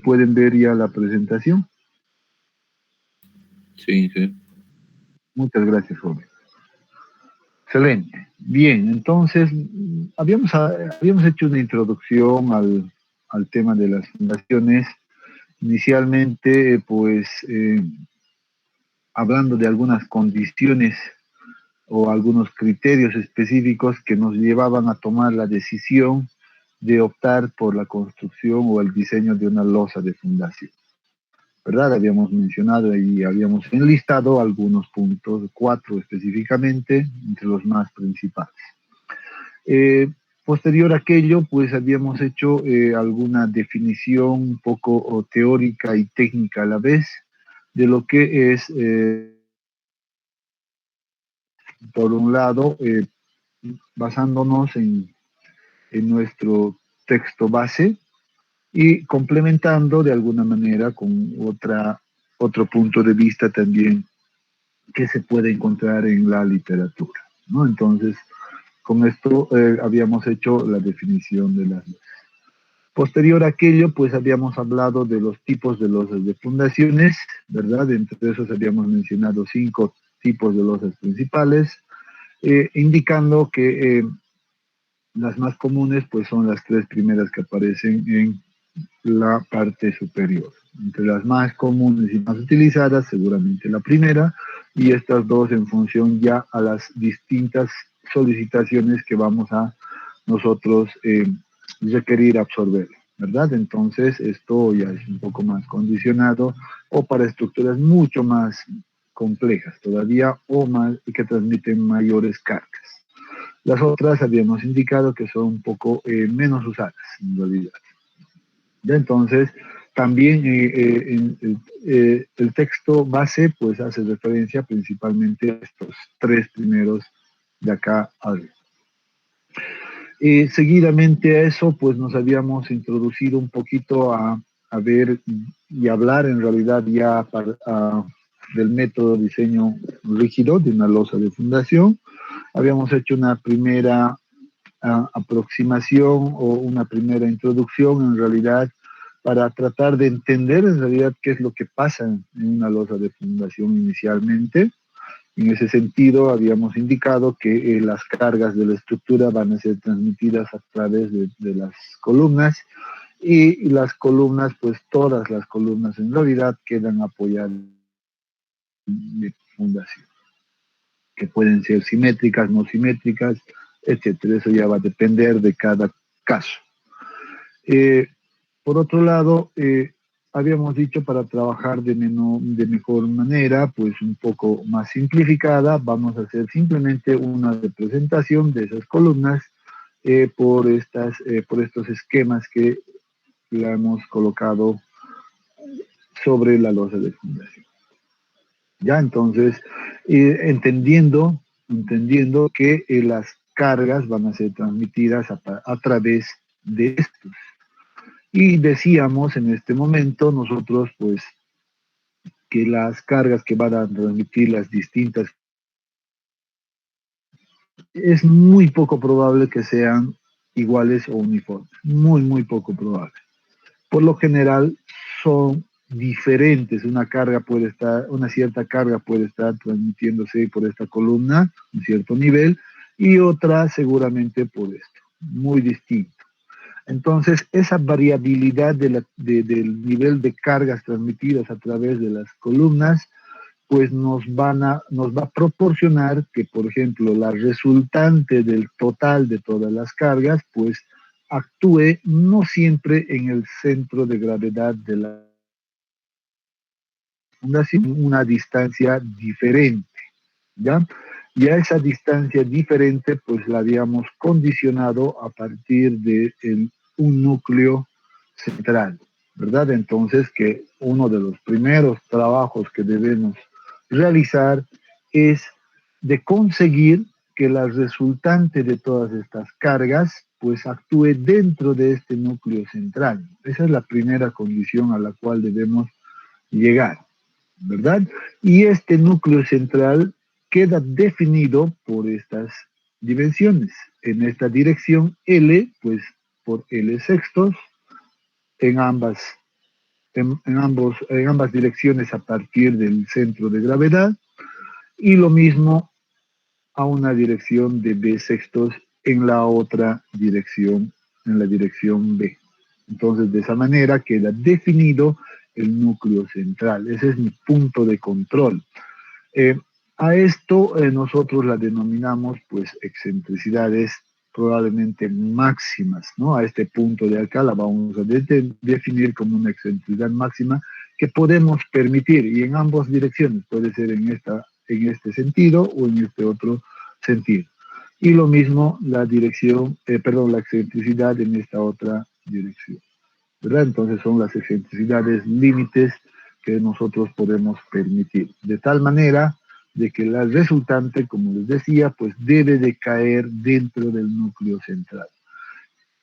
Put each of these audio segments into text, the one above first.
¿Pueden ver ya la presentación? Sí, sí. Muchas gracias, joven. Excelente. Bien, entonces habíamos hecho una introducción al tema de las fundaciones. Inicialmente, hablando de algunas condiciones o algunos criterios específicos que nos llevaban a tomar la decisión de optar por la construcción o el diseño de una losa de fundación. ¿Verdad? Habíamos mencionado y habíamos enlistado algunos puntos, 4 específicamente, entre los más principales. Posterior a aquello, pues habíamos hecho alguna definición un poco teórica y técnica a la vez de lo que es, por un lado, basándonos en nuestro texto base y complementando de alguna manera con otro punto de vista también que se puede encontrar en la literatura, ¿no? Entonces, con esto habíamos hecho la definición de las. Posterior a aquello, pues habíamos hablado de los tipos de losas de fundaciones, ¿verdad? Entre esos habíamos mencionado 5 tipos de losas principales, indicando que las más comunes pues son las 3 primeras que aparecen en la parte superior. Entre las más comunes y más utilizadas, seguramente la primera, y estas dos en función ya a las distintas solicitaciones que vamos a nosotros requerir absorber, ¿verdad? Entonces, esto ya es un poco más condicionado o para estructuras mucho más complejas todavía o más y que transmiten mayores cargas. Las otras habíamos indicado que son un poco menos usadas en realidad. ¿Ya? Entonces, también el texto base pues hace referencia principalmente a estos 3 primeros de acá arriba. Seguidamente a eso, pues nos habíamos introducido un poquito a ver y hablar en realidad ya del método de diseño rígido de una losa de fundación. Habíamos hecho una primera aproximación o una primera introducción en realidad para tratar de entender en realidad qué es lo que pasa en una losa de fundación inicialmente. En ese sentido, habíamos indicado que las cargas de la estructura van a ser transmitidas a través de las columnas y las columnas, pues todas las columnas en realidad quedan apoyadas de fundación, que pueden ser simétricas, no simétricas, etcétera. Eso ya va a depender de cada caso. Por otro lado, habíamos dicho para trabajar de mejor manera, pues un poco más simplificada, vamos a hacer simplemente una representación de esas columnas por estos esquemas que la hemos colocado sobre la losa de fundación. Ya, entonces, entendiendo que las cargas van a ser transmitidas a través de estos. Y decíamos en este momento nosotros, pues, que las cargas que van a transmitir las distintas, es muy poco probable que sean iguales o uniformes, muy poco probable. Por lo general son diferentes, una cierta carga puede estar transmitiéndose por esta columna, un cierto nivel, y otra seguramente por esto, muy distinto. Entonces, esa variabilidad del nivel de cargas transmitidas a través de las columnas, pues nos va a proporcionar que, por ejemplo, la resultante del total de todas las cargas, pues actúe no siempre en el centro de gravedad de la fundación, una distancia diferente, ¿ya? Y a esa distancia diferente, pues la habíamos condicionado a partir de un núcleo central, ¿verdad? Entonces, que uno de los primeros trabajos que debemos realizar es de conseguir que la resultante de todas estas cargas, pues actúe dentro de este núcleo central. Esa es la primera condición a la cual debemos llegar, ¿verdad? Y este núcleo central queda definido por estas dimensiones. En esta dirección L, pues por L sextos, en ambas en ambas direcciones a partir del centro de gravedad, y lo mismo a una dirección de B sextos en la otra dirección, en la dirección B. Entonces, de esa manera queda definido el núcleo central. Ese es mi punto de control. Eh, a esto nosotros la denominamos pues excentricidades probablemente máximas, ¿no? A este punto de acá la vamos a definir como una excentricidad máxima que podemos permitir, y en ambas direcciones, puede ser en este sentido o en este otro sentido. Y lo mismo la dirección, la excentricidad en esta otra dirección, ¿verdad? Entonces son las excentricidades límites que nosotros podemos permitir. De tal manera de que la resultante, como les decía, pues debe de caer dentro del núcleo central.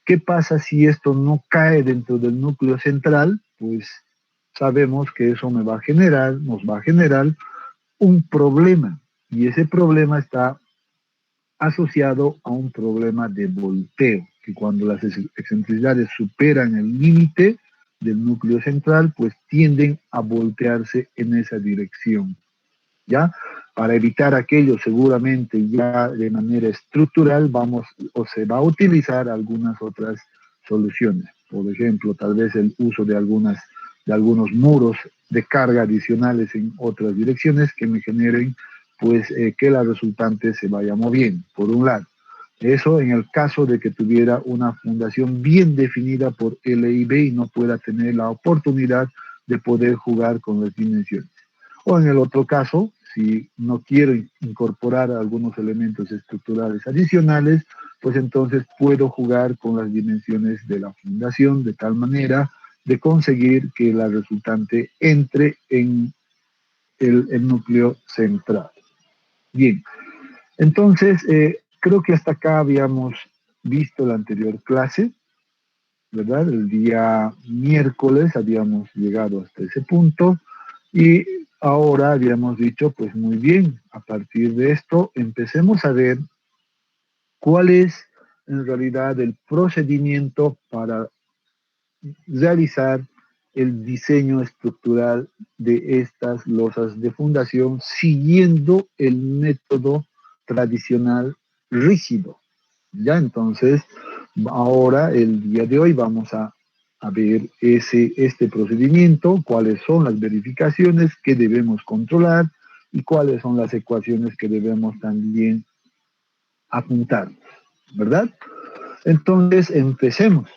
¿Qué pasa si esto no cae dentro del núcleo central? Pues sabemos que eso nos va a generar un problema, y ese problema está asociado a un problema de volteo, que cuando las excentricidades superan el límite del núcleo central, pues tienden a voltearse en esa dirección, ¿ya? Para evitar aquello, seguramente ya de manera estructural se va a utilizar algunas otras soluciones. Por ejemplo, tal vez el uso de algunos muros de carga adicionales en otras direcciones que me generen pues que la resultante se vaya moviendo, por un lado. Eso en el caso de que tuviera una fundación bien definida por LIB y no pueda tener la oportunidad de poder jugar con las dimensiones. O en el otro caso, si no quiero incorporar algunos elementos estructurales adicionales, pues entonces puedo jugar con las dimensiones de la fundación de tal manera de conseguir que la resultante entre en el núcleo central. Bien, entonces creo que hasta acá habíamos visto la anterior clase, ¿verdad? El día miércoles habíamos llegado hasta ese punto y ahora habíamos dicho, pues muy bien, a partir de esto empecemos a ver cuál es en realidad el procedimiento para realizar el diseño estructural de estas losas de fundación siguiendo el método tradicional rígido. Ya, entonces, ahora, el día de hoy, vamos a ver este procedimiento, cuáles son las verificaciones que debemos controlar y cuáles son las ecuaciones que debemos también apuntar, ¿verdad? Entonces, empecemos,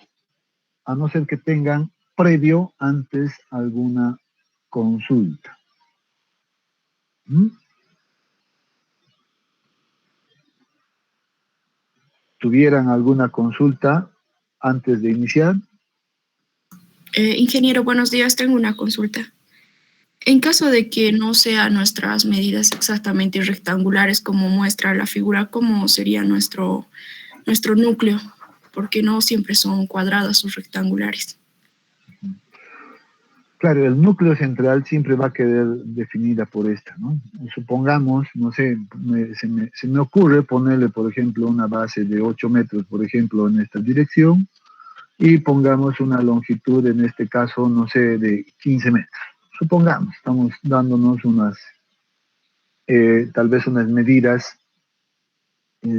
a no ser que tengan previo antes alguna consulta. ¿Mm? ¿Tuvieran alguna consulta antes de iniciar? Ingeniero, buenos días. Tengo una consulta. En caso de que no sean nuestras medidas exactamente rectangulares como muestra la figura, ¿cómo sería nuestro núcleo? Porque no siempre son cuadradas o rectangulares. Claro, el núcleo central siempre va a quedar definida por esta, ¿no? Supongamos, no sé, se me ocurre ponerle, por ejemplo, una base de 8 metros, por ejemplo, en esta dirección, y pongamos una longitud, en este caso, no sé, de 15 metros. Supongamos, estamos dándonos tal vez unas medidas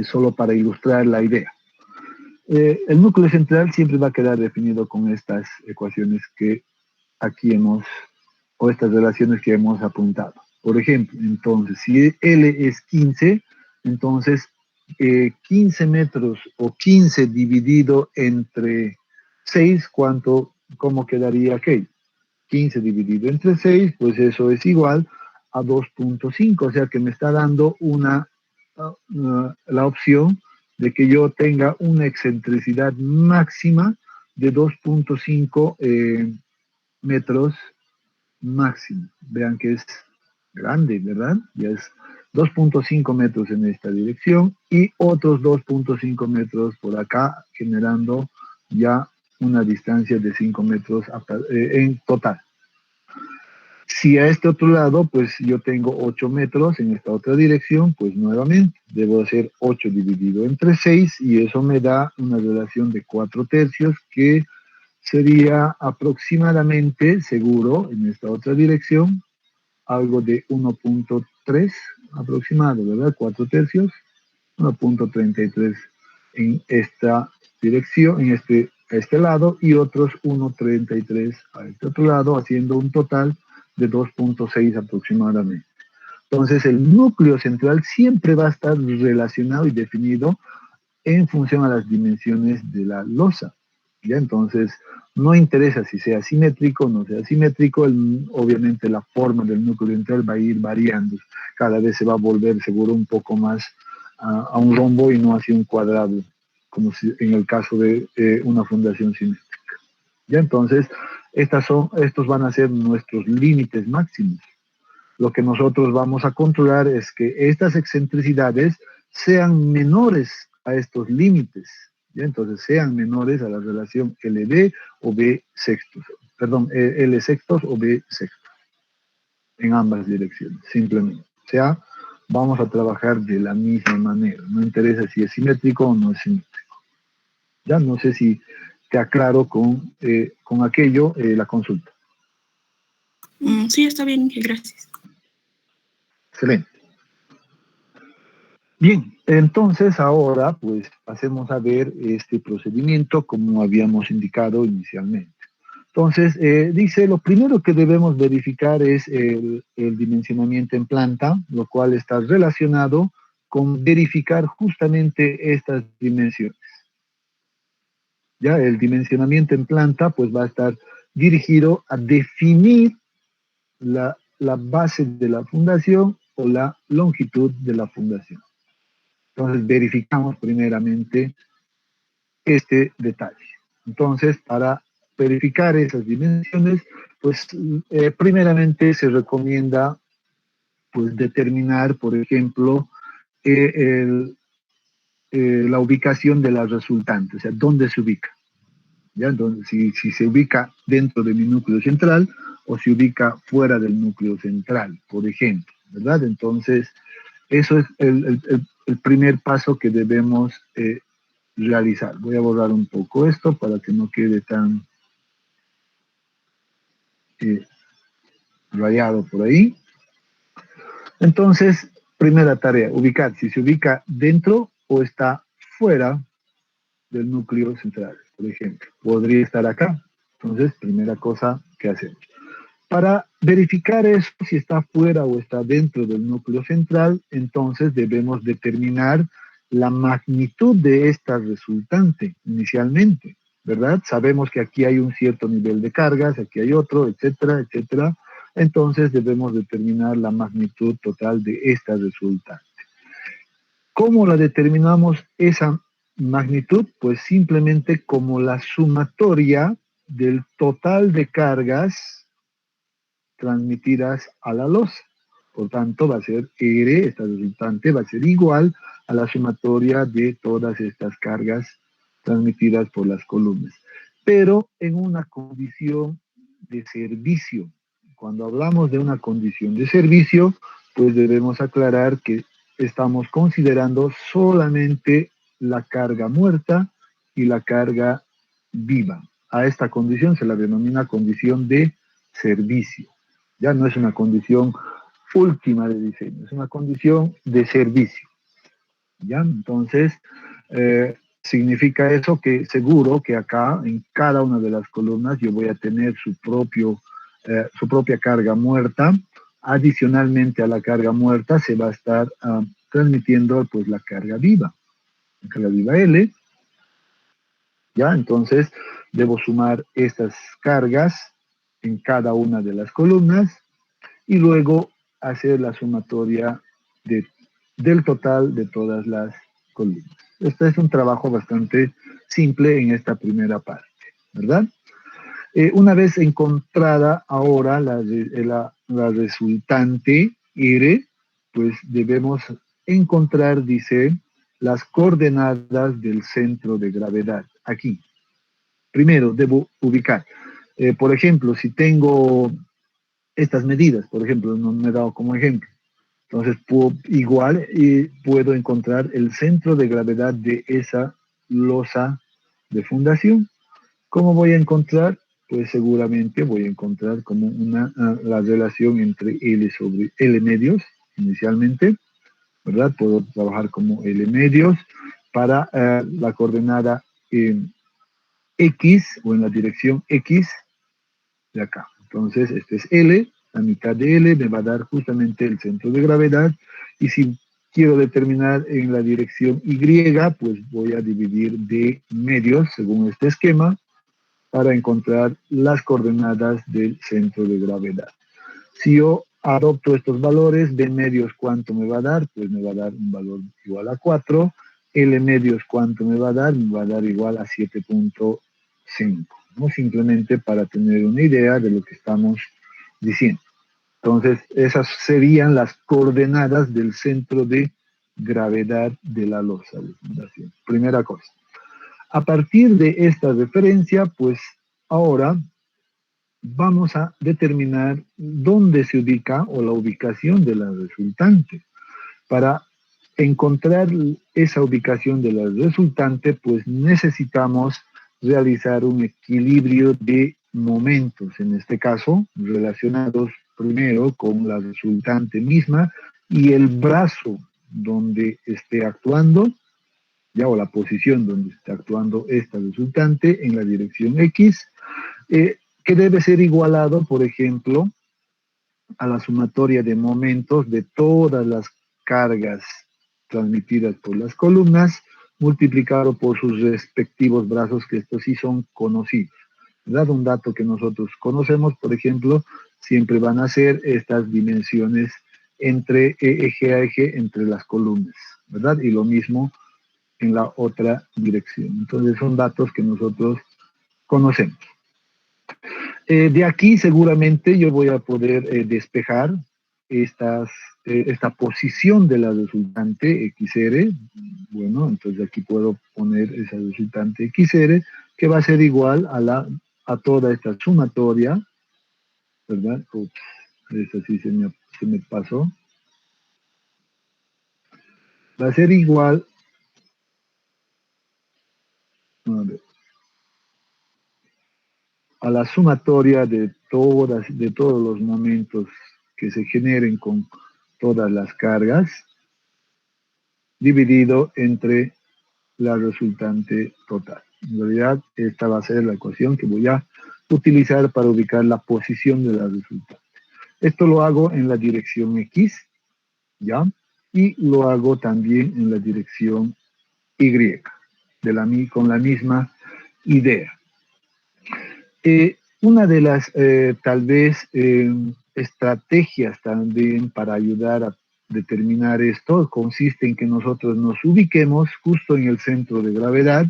solo para ilustrar la idea. El núcleo central siempre va a quedar definido con estas ecuaciones que aquí o estas relaciones que hemos apuntado. Por ejemplo, entonces, si L es 15, entonces 15 metros o 15 dividido entre 6, ¿cómo quedaría aquello? 15 dividido entre 6, pues eso es igual a 2.5, o sea que me está dando la opción de que yo tenga una excentricidad máxima de 2.5 metros máximo. Vean que es grande, ¿verdad? Ya es 2.5 metros en esta dirección y otros 2.5 metros por acá, generando ya una distancia de 5 metros en total. Si a este otro lado, pues yo tengo 8 metros en esta otra dirección, pues nuevamente debo hacer 8 dividido entre 6 y eso me da una relación de 4 tercios que sería aproximadamente, seguro, en esta otra dirección, algo de 1.3 aproximado, ¿verdad? 4/3, 1.33 en esta dirección, a este lado, y otros 1.33 a este otro lado, haciendo un total de 2.6 aproximadamente. Entonces, el núcleo central siempre va a estar relacionado y definido en función a las dimensiones de la losa. ¿Ya? Entonces, no interesa si sea simétrico o no sea simétrico, obviamente la forma del núcleo central va a ir variando. Cada vez se va a volver seguro un poco más a un rombo y no hacia un cuadrado, como si, en el caso de una fundación simétrica. ¿Ya? Entonces, estos van a ser nuestros límites máximos. Lo que nosotros vamos a controlar es que estas excentricidades sean menores a estos límites, ¿ya? Entonces sean menores a la relación LB o B sextos, perdón, L sextos o B sextos, en ambas direcciones, simplemente. O sea, vamos a trabajar de la misma manera, no interesa si es simétrico o no es simétrico. Ya no sé si te aclaro con aquello la consulta. Sí, está bien, gracias. Excelente. Bien, entonces ahora pues pasemos a ver este procedimiento como habíamos indicado inicialmente. Entonces, dice, lo primero que debemos verificar es el dimensionamiento en planta, lo cual está relacionado con verificar justamente estas dimensiones. Ya, el dimensionamiento en planta pues va a estar dirigido a definir la base de la fundación o la longitud de la fundación. Entonces verificamos primeramente este detalle. Entonces, para verificar esas dimensiones, pues primeramente se recomienda pues determinar, por ejemplo, la ubicación de la resultante, o sea, dónde se ubica. ¿Ya? Entonces, si se ubica dentro de mi núcleo central o se ubica fuera del núcleo central, por ejemplo, ¿verdad? Entonces, eso es el primer paso que debemos realizar. Voy a borrar un poco esto para que no quede tan rayado por ahí. Entonces, primera tarea, ubicar si se ubica dentro o está fuera del núcleo central, por ejemplo. Podría estar acá. Entonces, primera cosa que hacemos. Para verificar eso, si está fuera o está dentro del núcleo central, entonces debemos determinar la magnitud de esta resultante inicialmente, ¿verdad? Sabemos que aquí hay un cierto nivel de cargas, aquí hay otro, etcétera, etcétera. Entonces debemos determinar la magnitud total de esta resultante. ¿Cómo la determinamos esa magnitud? Pues simplemente como la sumatoria del total de cargas transmitidas a la losa. Por tanto, va a ser R, esta resultante va a ser igual a la sumatoria de todas estas cargas transmitidas por las columnas. Pero en una condición de servicio. Cuando hablamos de una condición de servicio, pues debemos aclarar que estamos considerando solamente la carga muerta y la carga viva. A esta condición se la denomina condición de servicio. Ya no es una condición última de diseño, es una condición de servicio. ¿Ya? Entonces, significa eso que seguro que acá, en cada una de las columnas, yo voy a tener su propia carga muerta. Adicionalmente a la carga muerta se va a estar transmitiendo pues la carga viva L. ¿Ya? Entonces, debo sumar estas cargas en cada una de las columnas y luego hacer la sumatoria del total de todas las columnas. Este es un trabajo bastante simple en esta primera parte, ¿verdad? Una vez encontrada ahora la resultante R, pues debemos encontrar, dice, las coordenadas del centro de gravedad. Aquí. Primero, debo ubicar. Por ejemplo, si tengo estas medidas, por ejemplo, no me he dado como ejemplo. Entonces, puedo encontrar el centro de gravedad de esa losa de fundación. ¿Cómo voy a encontrar? Pues seguramente voy a encontrar como la relación entre L sobre L medios inicialmente, ¿verdad? Puedo trabajar como L medios para la coordenada X o en la dirección X de acá. Entonces, este es L, la mitad de L me va a dar justamente el centro de gravedad, y si quiero determinar en la dirección Y, pues voy a dividir de medios según este esquema para encontrar las coordenadas del centro de gravedad. Si yo adopto estos valores, de medios, ¿cuánto me va a dar? Pues me va a dar un valor igual a 4. L medios, ¿cuánto me va a dar? Me va a dar igual a 7.5. ¿No? Simplemente para tener una idea de lo que estamos diciendo. Entonces, esas serían las coordenadas del centro de gravedad de la losa de fundación. Primera cosa. A partir de esta referencia, pues ahora vamos a determinar dónde se ubica o la ubicación de la resultante. Para encontrar esa ubicación de la resultante, pues necesitamos realizar un equilibrio de momentos, en este caso, relacionados primero con la resultante misma y el brazo donde esté actuando, ya, o la posición donde esté actuando esta resultante en la dirección X, que debe ser igualado, por ejemplo, a la sumatoria de momentos de todas las cargas transmitidas por las columnas, multiplicado por sus respectivos brazos, que estos sí son conocidos. ¿Verdad? Un dato que nosotros conocemos, por ejemplo, siempre van a ser estas dimensiones entre eje a eje entre las columnas, ¿verdad? Y lo mismo en la otra dirección. Entonces son datos que nosotros conocemos. De aquí seguramente yo voy a poder despejar esta posición de la resultante XR. Bueno, entonces aquí puedo poner esa resultante XR, que va a ser igual a toda esta sumatoria, ¿verdad? Ups, esa sí se me pasó. Va a ser igual, a la sumatoria de todos los momentos que se generen con todas las cargas, dividido entre la resultante total. En realidad, esta va a ser la ecuación que voy a utilizar para ubicar la posición de la resultante. Esto lo hago en la dirección X, ¿ya? Y lo hago también en la dirección Y, con la misma idea. Una de las, tal vez, estrategias también para ayudar a determinar esto consiste en que nosotros nos ubiquemos justo en el centro de gravedad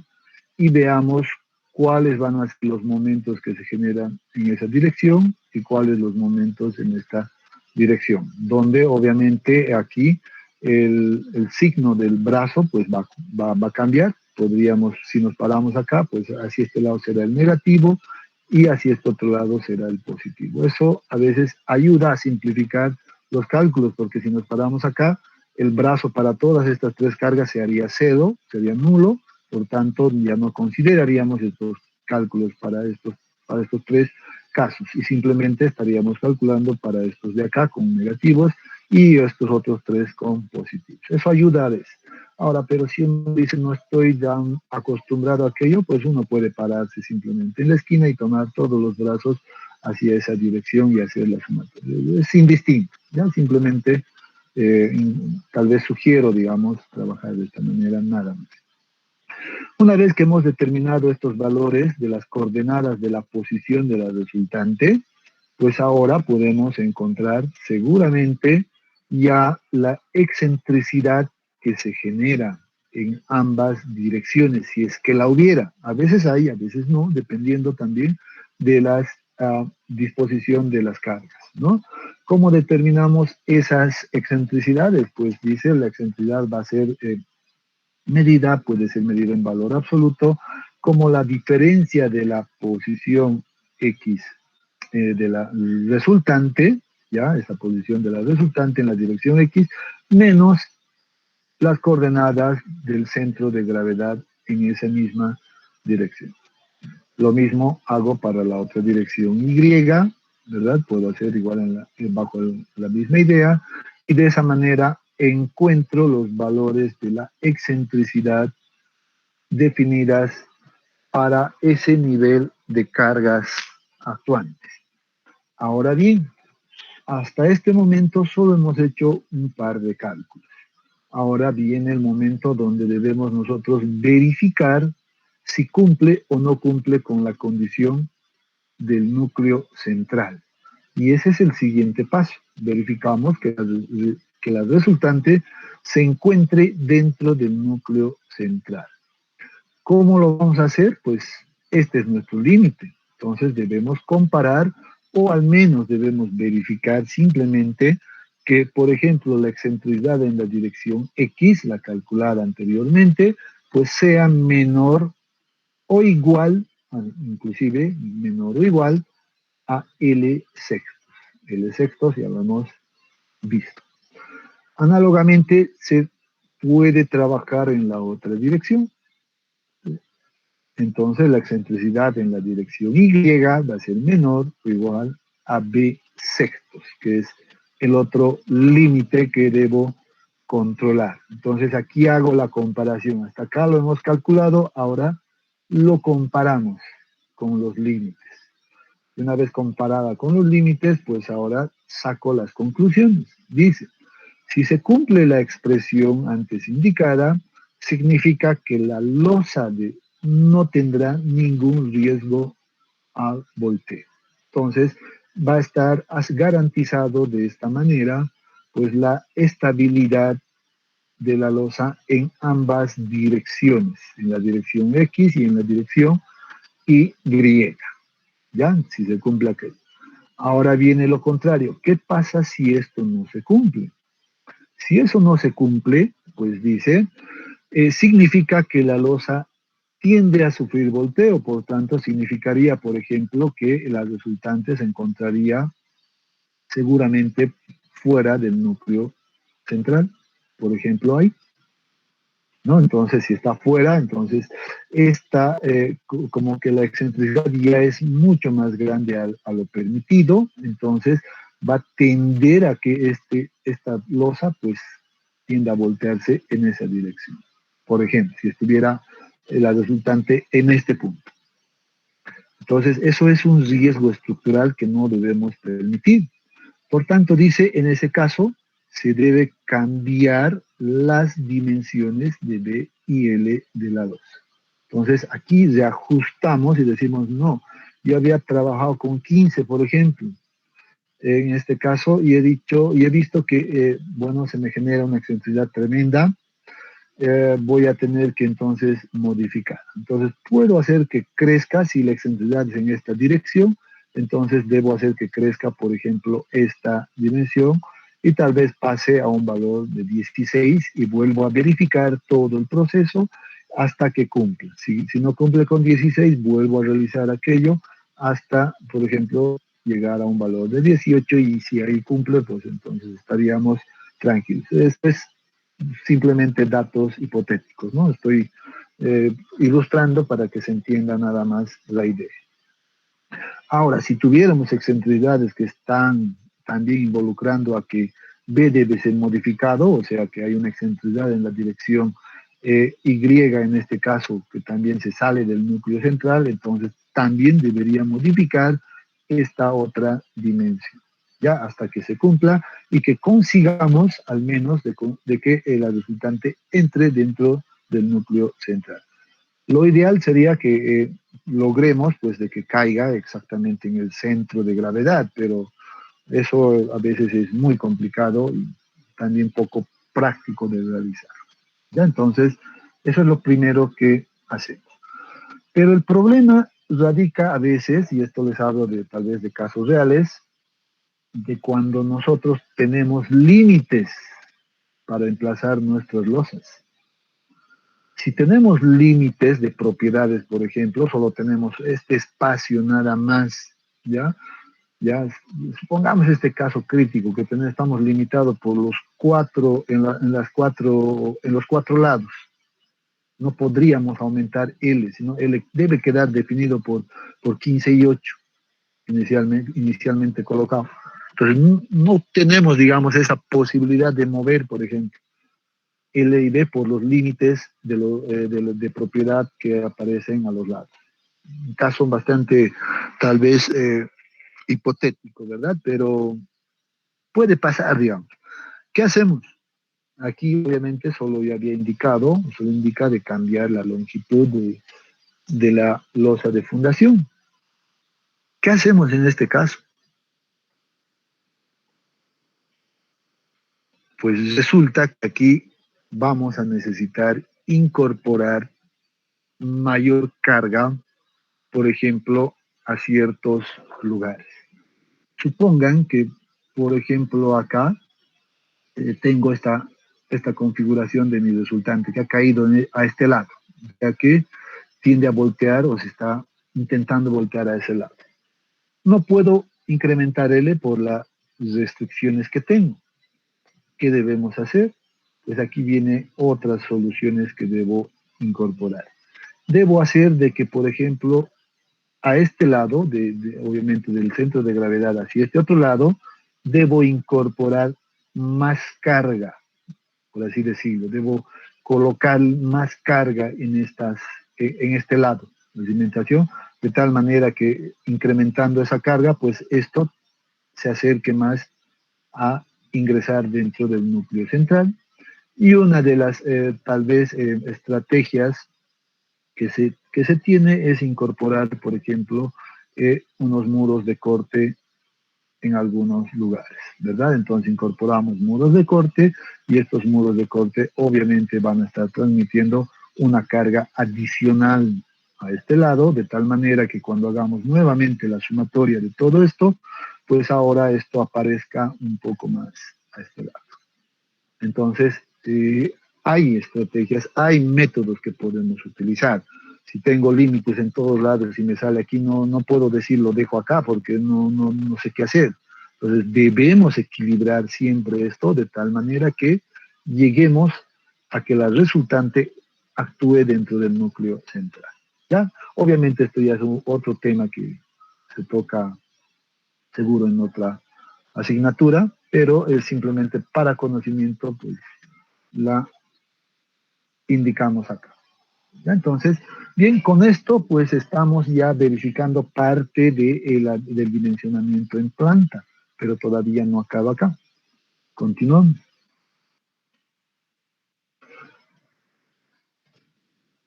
y veamos cuáles van a ser los momentos que se generan en esa dirección y cuáles los momentos en esta dirección, donde obviamente aquí el signo del brazo pues va a cambiar. Podríamos, si nos paramos acá, pues así este lado será el negativo y así este otro lado será el positivo. Eso a veces ayuda a simplificar los cálculos, porque si nos paramos acá, el brazo para todas estas tres cargas se haría cero, sería nulo, por tanto ya no consideraríamos estos cálculos para estos tres casos y simplemente estaríamos calculando para estos de acá con negativos y estos otros tres con positivos. Eso ayuda a veces. Ahora, pero si uno dice no estoy tan acostumbrado a aquello, pues uno puede pararse simplemente en la esquina y tomar todos los brazos hacia esa dirección y hacer la sumatoria. Es indistinto, ¿ya? Simplemente tal vez sugiero, digamos, trabajar de esta manera nada más. Una vez que hemos determinado estos valores de las coordenadas de la posición de la resultante, pues ahora podemos encontrar seguramente ya la excentricidad que se genera en ambas direcciones, si es que la hubiera. A veces hay, a veces no, dependiendo también de la disposición de las cargas, ¿no? ¿Cómo determinamos esas excentricidades? Pues dice, la excentricidad va a ser medida, puede ser medida en valor absoluto, como la diferencia de la posición X de la resultante, ya, esa posición de la resultante en la dirección X, menos las coordenadas del centro de gravedad en esa misma dirección. Lo mismo hago para la otra dirección Y, ¿verdad? Puedo hacer igual bajo la misma idea, y de esa manera encuentro los valores de la excentricidad definidas para ese nivel de cargas actuantes. Ahora bien, hasta este momento solo hemos hecho un par de cálculos. Ahora viene el momento donde debemos nosotros verificar si cumple o no cumple con la condición del núcleo central. Y ese es el siguiente paso. Verificamos que la resultante se encuentre dentro del núcleo central. ¿Cómo lo vamos a hacer? Pues este es nuestro límite. Entonces debemos comparar, o al menos debemos verificar simplemente que, por ejemplo, la excentricidad en la dirección X, la calculada anteriormente, pues sea menor o igual, inclusive menor o igual a L sextos. L sextos ya lo hemos visto. Análogamente, se puede trabajar en la otra dirección. Entonces la excentricidad en la dirección Y va a ser menor o igual a B sextos, que es el otro límite que debo controlar. Entonces aquí hago la comparación. Hasta acá lo hemos calculado, ahora lo comparamos con los límites. Una vez comparada con los límites, pues ahora saco las conclusiones. Dice, si se cumple la expresión antes indicada, significa que la losa no tendrá ningún riesgo al volteo. Entonces, va a estar garantizado de esta manera, pues la estabilidad de la losa en ambas direcciones, en la dirección X y en la dirección Y. ¿Ya? Si se cumple aquello. Ahora viene lo contrario. ¿Qué pasa si esto no se cumple? Si eso no se cumple, pues dice, significa que la losa tiende a sufrir volteo, por tanto significaría, por ejemplo, que la resultante se encontraría seguramente fuera del núcleo central, por ejemplo ahí, ¿no? Entonces, si está fuera, entonces esta, como que la excentricidad ya es mucho más grande a lo permitido, entonces va a tender a que esta losa pues tienda a voltearse en esa dirección. Por ejemplo, si estuviera la resultante en este punto. Entonces, eso es un riesgo estructural que no debemos permitir. Por tanto, dice, en ese caso, se debe cambiar las dimensiones de B y L de la losa. Entonces, aquí reajustamos y decimos, no, yo había trabajado con 15, por ejemplo, en este caso, y he visto que, bueno, se me genera una excentricidad tremenda, voy a tener que entonces modificar. Entonces, puedo hacer que crezca, si la excentricidad es en esta dirección, entonces debo hacer que crezca, por ejemplo, esta dimensión, y tal vez pase a un valor de 16 y vuelvo a verificar todo el proceso hasta que cumpla. Si no cumple con 16, vuelvo a realizar aquello hasta, por ejemplo, llegar a un valor de 18, y si ahí cumple, pues entonces estaríamos tranquilos. Después, simplemente datos hipotéticos, ¿no? Estoy ilustrando para que se entienda nada más la idea. Ahora, si tuviéramos excentricidades que están también involucrando a que B debe ser modificado, o sea que hay una excentricidad en la dirección Y en este caso, que también se sale del núcleo central, entonces también debería modificar esta otra dimensión, ya hasta que se cumpla y que consigamos al menos de que la resultante entre dentro del núcleo central. Lo ideal sería que logremos pues de que caiga exactamente en el centro de gravedad, pero eso a veces es muy complicado y también poco práctico de realizar. ¿Ya? Entonces, eso es lo primero que hacemos. Pero el problema radica a veces, y esto les hablo de tal vez de casos reales, de cuando nosotros tenemos límites para emplazar nuestras losas. Si tenemos límites de propiedades, por ejemplo, solo tenemos este espacio nada más, ¿ya? Ya, supongamos este caso crítico, que estamos limitados por los cuatro, en los cuatro lados. No podríamos aumentar L, sino L debe quedar definido por 15 y 8 inicialmente colocado. Entonces no tenemos, digamos, esa posibilidad de mover, por ejemplo, L y B por los límites de propiedad que aparecen a los lados. Un caso bastante, tal vez, hipotético, ¿verdad? Pero puede pasar, digamos. ¿Qué hacemos? Aquí obviamente solo indica de cambiar la longitud de la losa de fundación. ¿Qué hacemos en este caso? Pues resulta que aquí vamos a necesitar incorporar mayor carga, por ejemplo, a ciertos lugares. Supongan que, por ejemplo, acá tengo esta configuración de mi resultante que ha caído a este lado, ya que tiende a voltear o se está intentando voltear a ese lado. No puedo incrementar L por las restricciones que tengo. ¿Qué debemos hacer? Pues aquí vienen otras soluciones que debo incorporar. Debo hacer de que, por ejemplo, a este lado, obviamente del centro de gravedad hacia este otro lado, debo incorporar más carga, por así decirlo. Debo colocar más carga en este lado de cimentación, de tal manera que incrementando esa carga, pues esto se acerque más a ingresar dentro del núcleo central. Y una de las, tal vez, estrategias que se tiene es incorporar, por ejemplo, unos muros de corte en algunos lugares, ¿verdad? Entonces incorporamos muros de corte y estos muros de corte obviamente van a estar transmitiendo una carga adicional a este lado, de tal manera que cuando hagamos nuevamente la sumatoria de todo esto, pues ahora esto aparezca un poco más a este lado. Entonces, hay estrategias, hay métodos que podemos utilizar. Si tengo límites en todos lados y me sale aquí, no puedo decir lo dejo acá porque no sé qué hacer. Entonces, debemos equilibrar siempre esto de tal manera que lleguemos a que la resultante actúe dentro del núcleo central. ¿Ya? Obviamente esto ya es otro tema que se toca seguro en otra asignatura, pero es simplemente para conocimiento, pues la indicamos acá. ¿Ya? Entonces, bien, con esto pues estamos ya verificando parte del dimensionamiento en planta, pero todavía no acaba acá. Continuamos.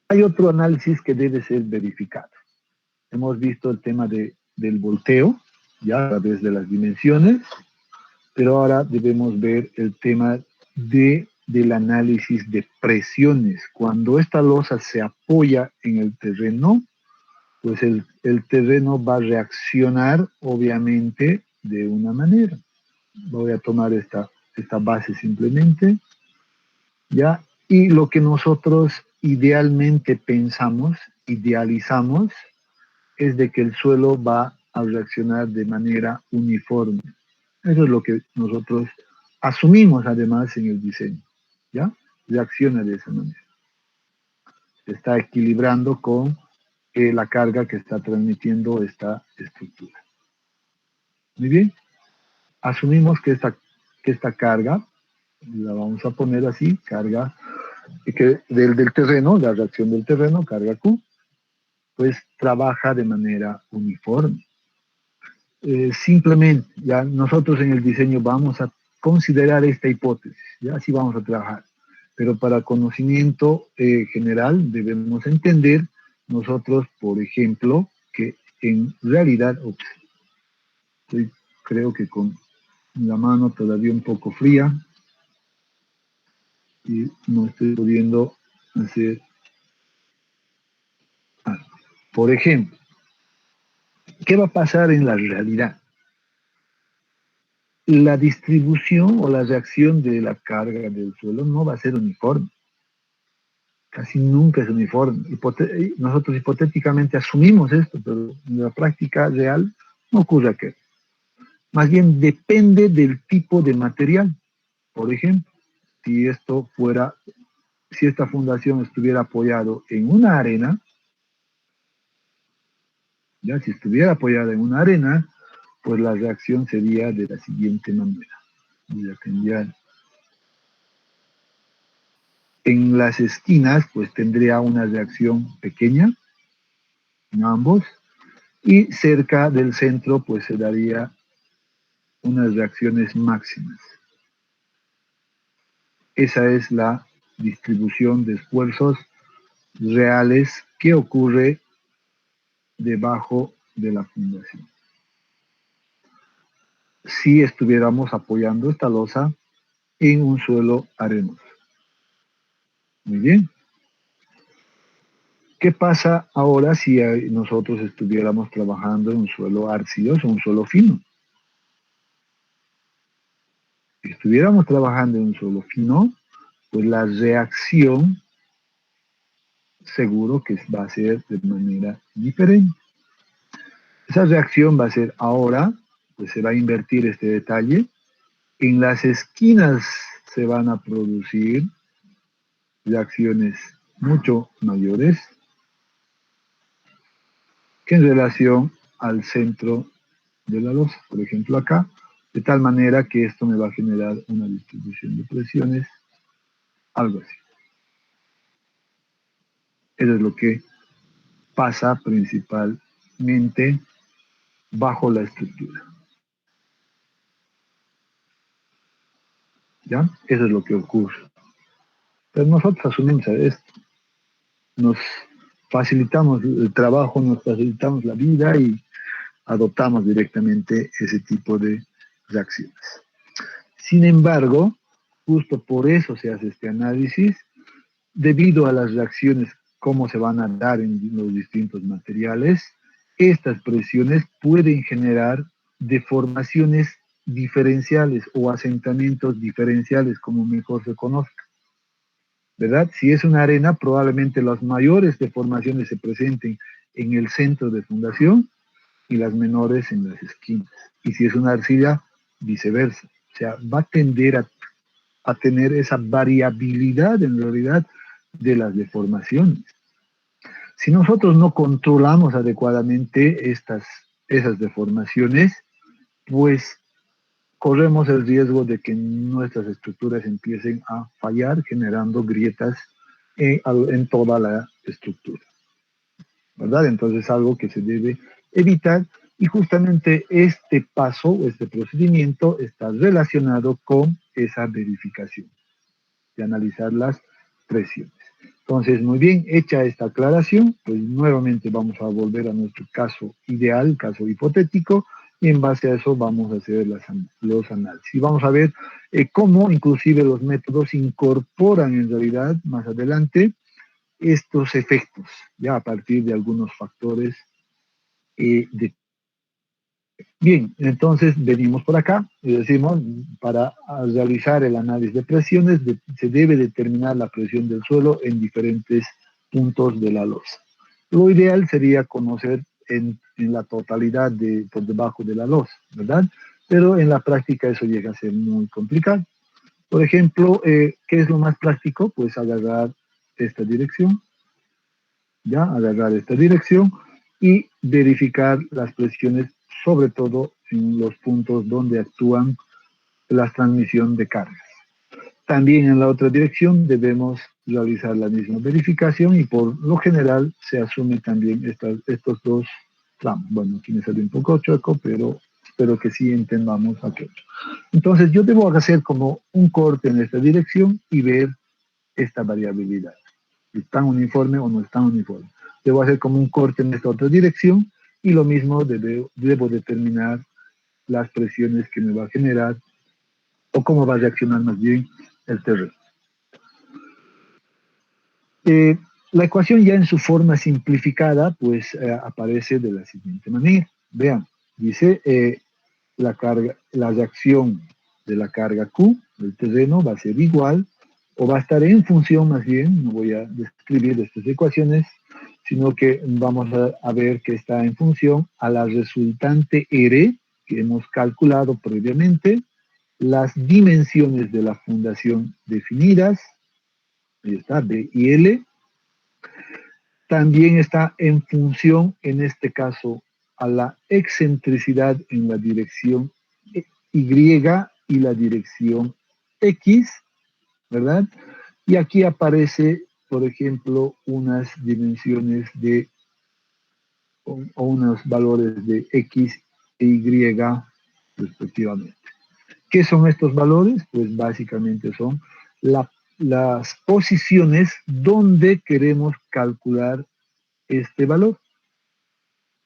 Hay otro análisis que debe ser verificado. Hemos visto el tema del volteo, ya a través de las dimensiones, pero ahora debemos ver el tema del análisis de presiones. Cuando esta losa se apoya en el terreno, pues el terreno va a reaccionar obviamente de una manera. Voy a tomar esta base simplemente, ¿ya? Y lo que nosotros idealmente pensamos, idealizamos, es de que el suelo va a reaccionar de manera uniforme. Eso es lo que nosotros asumimos además en el diseño, ¿ya? Reacciona de esa manera. Se está equilibrando con la carga que está transmitiendo esta estructura. Muy bien. Asumimos que esta carga, la vamos a poner así, carga del terreno, la reacción del terreno, carga Q, pues trabaja de manera uniforme. Simplemente, ya nosotros en el diseño vamos a considerar esta hipótesis, ya así vamos a trabajar. Pero para conocimiento general debemos entender nosotros, por ejemplo, que en realidad, creo que con la mano todavía un poco fría y no estoy pudiendo hacer algo. Por ejemplo, ¿qué va a pasar en la realidad? La distribución o la reacción de la carga del suelo no va a ser uniforme. Casi nunca es uniforme. Nosotros hipotéticamente asumimos esto, pero en la práctica real no ocurre aquello. Más bien depende del tipo de material. Por ejemplo, si esto fuera si esta fundación estuviera apoyado en una arena, ya si estuviera apoyada en una arena, pues la reacción sería de la siguiente manera. Voy a cambiar. En las esquinas, pues tendría una reacción pequeña en ambos, y cerca del centro, pues se daría unas reacciones máximas. Esa es la distribución de esfuerzos reales que ocurre debajo de la fundación. Si estuviéramos apoyando esta losa en un suelo arenoso. Muy bien. ¿Qué pasa ahora si nosotros estuviéramos trabajando en un suelo arcilloso, un suelo fino? Si estuviéramos trabajando en un suelo fino, pues la reacción seguro que va a ser de manera diferente. Esa reacción va a ser ahora, pues se va a invertir este detalle. En las esquinas se van a producir reacciones mucho mayores que en relación al centro de la losa, por ejemplo acá, de tal manera que esto me va a generar una distribución de presiones, algo así. Eso es lo que pasa principalmente bajo la estructura. ¿Ya? Eso es lo que ocurre. Pero nosotros asumimos esto, nos facilitamos el trabajo, nos facilitamos la vida y adoptamos directamente ese tipo de reacciones. Sin embargo, justo por eso se hace este análisis, debido a las reacciones, cómo se van a dar en los distintos materiales, estas presiones pueden generar deformaciones diferenciales o asentamientos diferenciales, como mejor se conozca. ¿Verdad? Si es una arena, probablemente las mayores deformaciones se presenten en el centro de fundación y las menores en las esquinas. Y si es una arcilla, viceversa. O sea, va a tender a tener esa variabilidad en realidad de las deformaciones. Si nosotros no controlamos adecuadamente esas deformaciones, pues corremos el riesgo de que nuestras estructuras empiecen a fallar, generando grietas en toda la estructura, ¿verdad? Entonces es algo que se debe evitar, y justamente este paso, este procedimiento está relacionado con esa verificación de analizar las presiones. Entonces, muy bien, hecha esta aclaración, pues nuevamente vamos a volver a nuestro caso ideal, caso hipotético, y en base a eso vamos a hacer los análisis. Y vamos a ver cómo inclusive los métodos incorporan en realidad más adelante estos efectos, ya a partir de algunos factores Bien, entonces venimos por acá y decimos, para realizar el análisis de presiones se debe determinar la presión del suelo en diferentes puntos de la losa. Lo ideal sería conocer en la totalidad por debajo de la losa, ¿verdad? Pero en la práctica eso llega a ser muy complicado. Por ejemplo, ¿qué es lo más práctico? Pues agarrar esta dirección, ¿ya? Agarrar esta dirección y verificar las presiones, sobre todo en los puntos donde actúan la transmisión de cargas. También en la otra dirección debemos realizar la misma verificación y por lo general se asume también estos dos tramos. Bueno, aquí me salió un poco chueco, pero espero que sí entendamos aquello. Entonces yo debo hacer como un corte en esta dirección y ver esta variabilidad. ¿Están uniforme o no están uniforme? Debo hacer como un corte en esta otra dirección y lo mismo debo determinar las presiones que me va a generar o cómo va a reaccionar más bien el terreno. La ecuación ya en su forma simplificada pues aparece de la siguiente manera. Vean, dice la reacción de la carga Q del terreno va a ser igual o va a estar en función más bien, no voy a describir estas ecuaciones, sino que vamos a ver que está en función a la resultante R que hemos calculado previamente, las dimensiones de la fundación definidas Ahí está, B y L. También está en función, en este caso, a la excentricidad en la dirección Y y la dirección X, ¿verdad? Y aquí aparece, por ejemplo, unas dimensiones de, o unos valores de X e Y respectivamente. ¿Qué son estos valores? Pues básicamente son las posiciones donde queremos calcular este valor.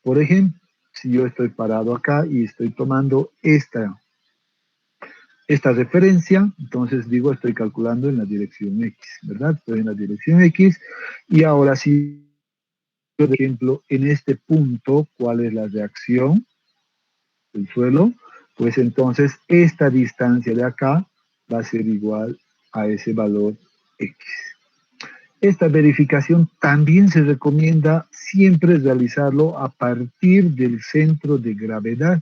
Por ejemplo, si yo estoy parado acá y estoy tomando esta referencia, entonces digo, estoy calculando en la dirección X, ¿verdad? Estoy en la dirección X y ahora sí, por ejemplo, en este punto, ¿cuál es la reacción del suelo? Pues entonces esta distancia de acá va a ser igual a ese valor X. Esta verificación también se recomienda siempre realizarlo a partir del centro de gravedad.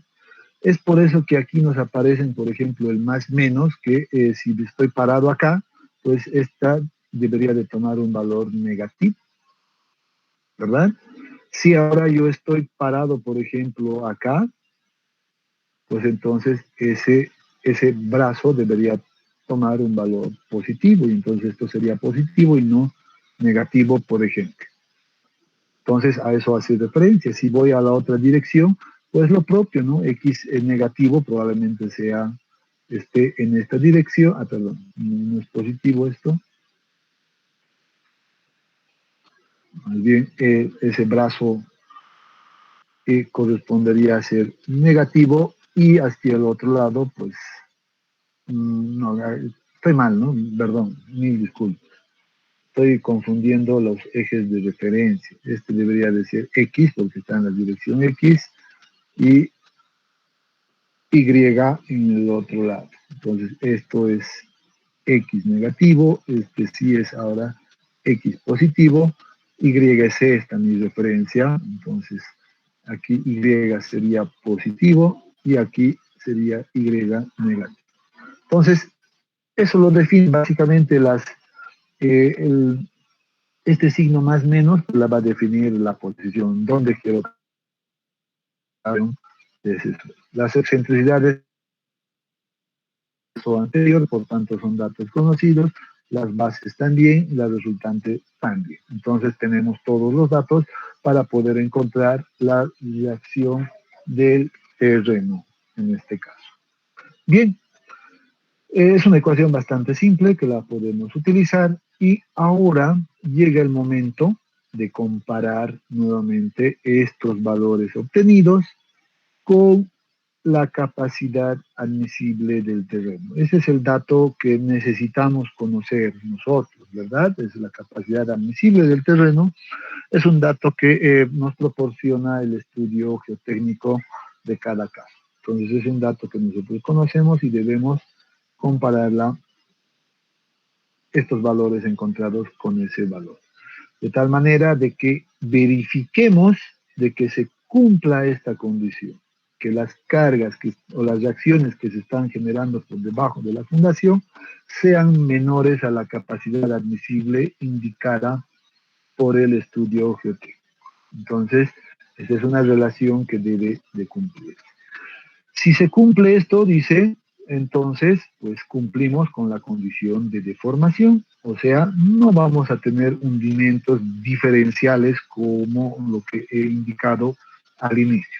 Es por eso que aquí nos aparecen, por ejemplo, el más menos, que si estoy parado acá, pues esta debería de tomar un valor negativo, ¿verdad? Si ahora yo estoy parado, por ejemplo, acá, pues entonces ese brazo debería tomar un valor positivo, y entonces esto sería positivo y no negativo, por ejemplo. Entonces a eso hace referencia. Si voy a la otra dirección, pues lo propio, ¿no? X negativo probablemente sea en esta dirección. Ah, perdón, no es positivo esto. Más bien, ese brazo correspondería a ser negativo y hacia el otro lado, pues, no, estoy mal, ¿no? Perdón, mil disculpas. Estoy confundiendo los ejes de referencia. Este debería de ser X porque está en la dirección X y Y en el otro lado. Entonces, esto es X negativo, este sí es ahora X positivo, Y es esta mi referencia, entonces aquí Y sería positivo y aquí sería Y negativo. Entonces, eso lo define básicamente este signo más menos, la va a definir la posición, donde quiero las excentricidades anterior, por tanto son datos conocidos, las bases también, la resultante también. Entonces tenemos todos los datos para poder encontrar la reacción del terreno, en este caso. Bien, es una ecuación bastante simple que la podemos utilizar y ahora llega el momento de comparar nuevamente estos valores obtenidos con la capacidad admisible del terreno. Ese es el dato que necesitamos conocer nosotros, ¿verdad? Es la capacidad admisible del terreno. Es un dato que nos proporciona el estudio geotécnico de cada caso. Entonces es un dato que nosotros conocemos y debemos compararla, estos valores encontrados con ese valor. De tal manera de que verifiquemos de que se cumpla esta condición, que las cargas o las reacciones que se están generando por debajo de la fundación sean menores a la capacidad admisible indicada por el estudio geotécnico. Entonces, esa es una relación que debe de cumplir. Si se cumple esto, dice, entonces, pues cumplimos con la condición de deformación, o sea, no vamos a tener hundimientos diferenciales como lo que he indicado al inicio.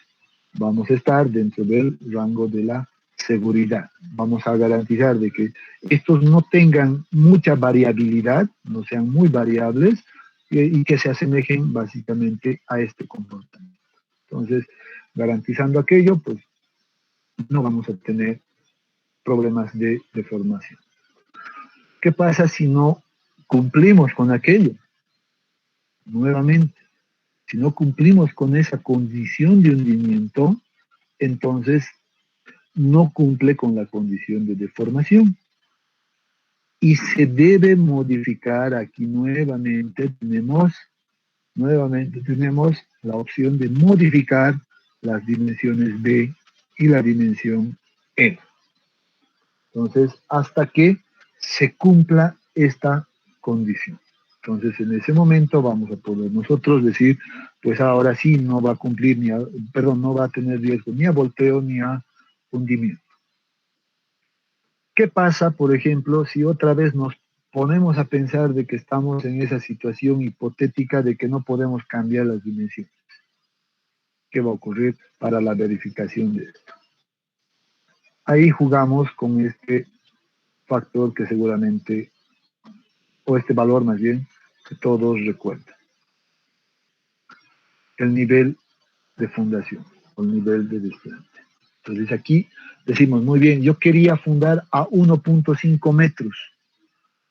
Vamos a estar dentro del rango de la seguridad. Vamos a garantizar de que estos no tengan mucha variabilidad, no sean muy variables y que se asemejen básicamente a este comportamiento. Entonces, garantizando aquello, pues no vamos a tener problemas de deformación. ¿Qué pasa si no cumplimos con aquello? Nuevamente, si no cumplimos con esa condición de hundimiento, entonces no cumple con la condición de deformación. Y se debe modificar, aquí nuevamente tenemos la opción de modificar las dimensiones B y la dimensión E. Entonces, hasta que se cumpla esta condición. Entonces, en ese momento vamos a poder nosotros decir, pues ahora sí no va a cumplir no va a tener riesgo ni a volteo ni a hundimiento. ¿Qué pasa, por ejemplo, si otra vez nos ponemos a pensar de que estamos en esa situación hipotética de que no podemos cambiar las dimensiones? ¿Qué va a ocurrir para la verificación de esto? Ahí jugamos con este factor que seguramente, o este valor más bien, que todos recuerdan. El nivel de fundación, o el nivel de desplante. Entonces aquí decimos, muy bien, yo quería fundar a 1.5 metros.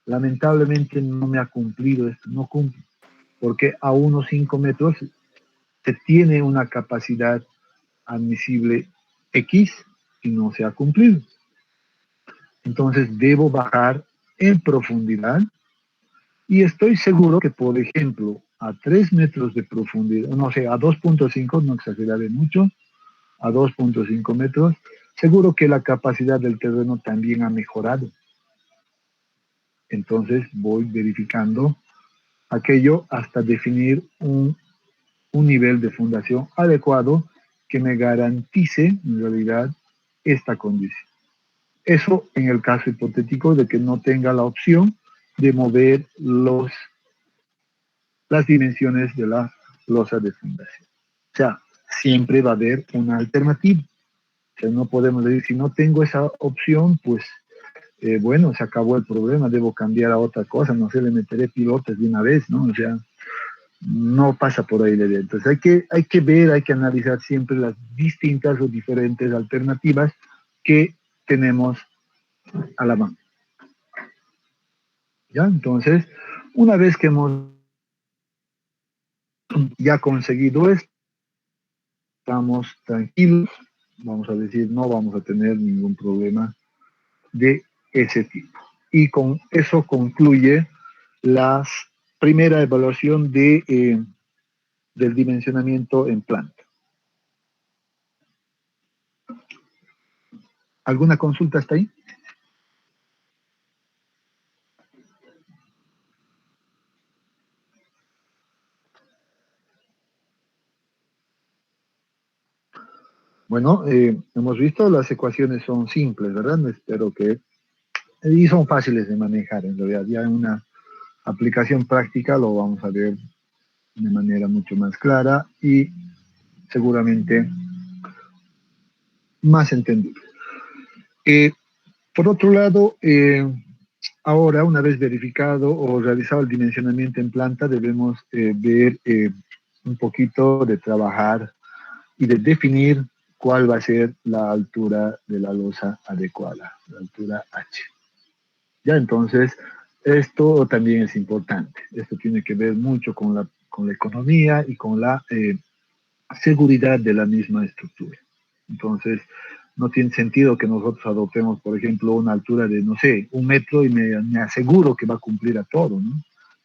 Lamentablemente no me ha cumplido esto, no cumple. Porque a 1.5 metros se tiene una capacidad admisible X y no se ha cumplido. Entonces debo bajar en profundidad y estoy seguro que, por ejemplo, a 3 metros de profundidad, no sé, a 2.5, no exageraré mucho, a 2.5 metros, seguro que la capacidad del terreno también ha mejorado. Entonces voy verificando aquello hasta definir un nivel de fundación adecuado que me garantice, en realidad, esta condición. Eso en el caso hipotético de que no tenga la opción de mover las dimensiones de la losa de fundación. O sea, siempre va a haber una alternativa. O sea, no podemos decir, si no tengo esa opción, pues bueno, se acabó el problema, debo cambiar a otra cosa, no sé, le meteré pilotes de una vez, ¿no? O sea, no pasa por ahí la idea. Entonces hay que ver, hay que analizar siempre las distintas o diferentes alternativas que tenemos a la mano. ¿Ya? Entonces, una vez que hemos ya conseguido esto, estamos tranquilos, vamos a decir, no vamos a tener ningún problema de ese tipo. Y con eso concluye la primera evaluación del dimensionamiento en planta. ¿Alguna consulta hasta ahí? Bueno, hemos visto las ecuaciones son simples, ¿verdad? Espero que... Y son fáciles de manejar, en realidad. Ya en una aplicación práctica lo vamos a ver de manera mucho más clara y seguramente más entendible. Por otro lado, ahora, una vez verificado o realizado el dimensionamiento en planta, debemos ver un poquito de trabajar y de definir cuál va a ser la altura de la losa adecuada, la altura H. Ya, entonces, esto también es importante. Esto tiene que ver mucho con la economía y con la seguridad de la misma estructura. Entonces, no tiene sentido que nosotros adoptemos, por ejemplo, una altura de, no sé, 1 metro y me aseguro que va a cumplir a todo, ¿no?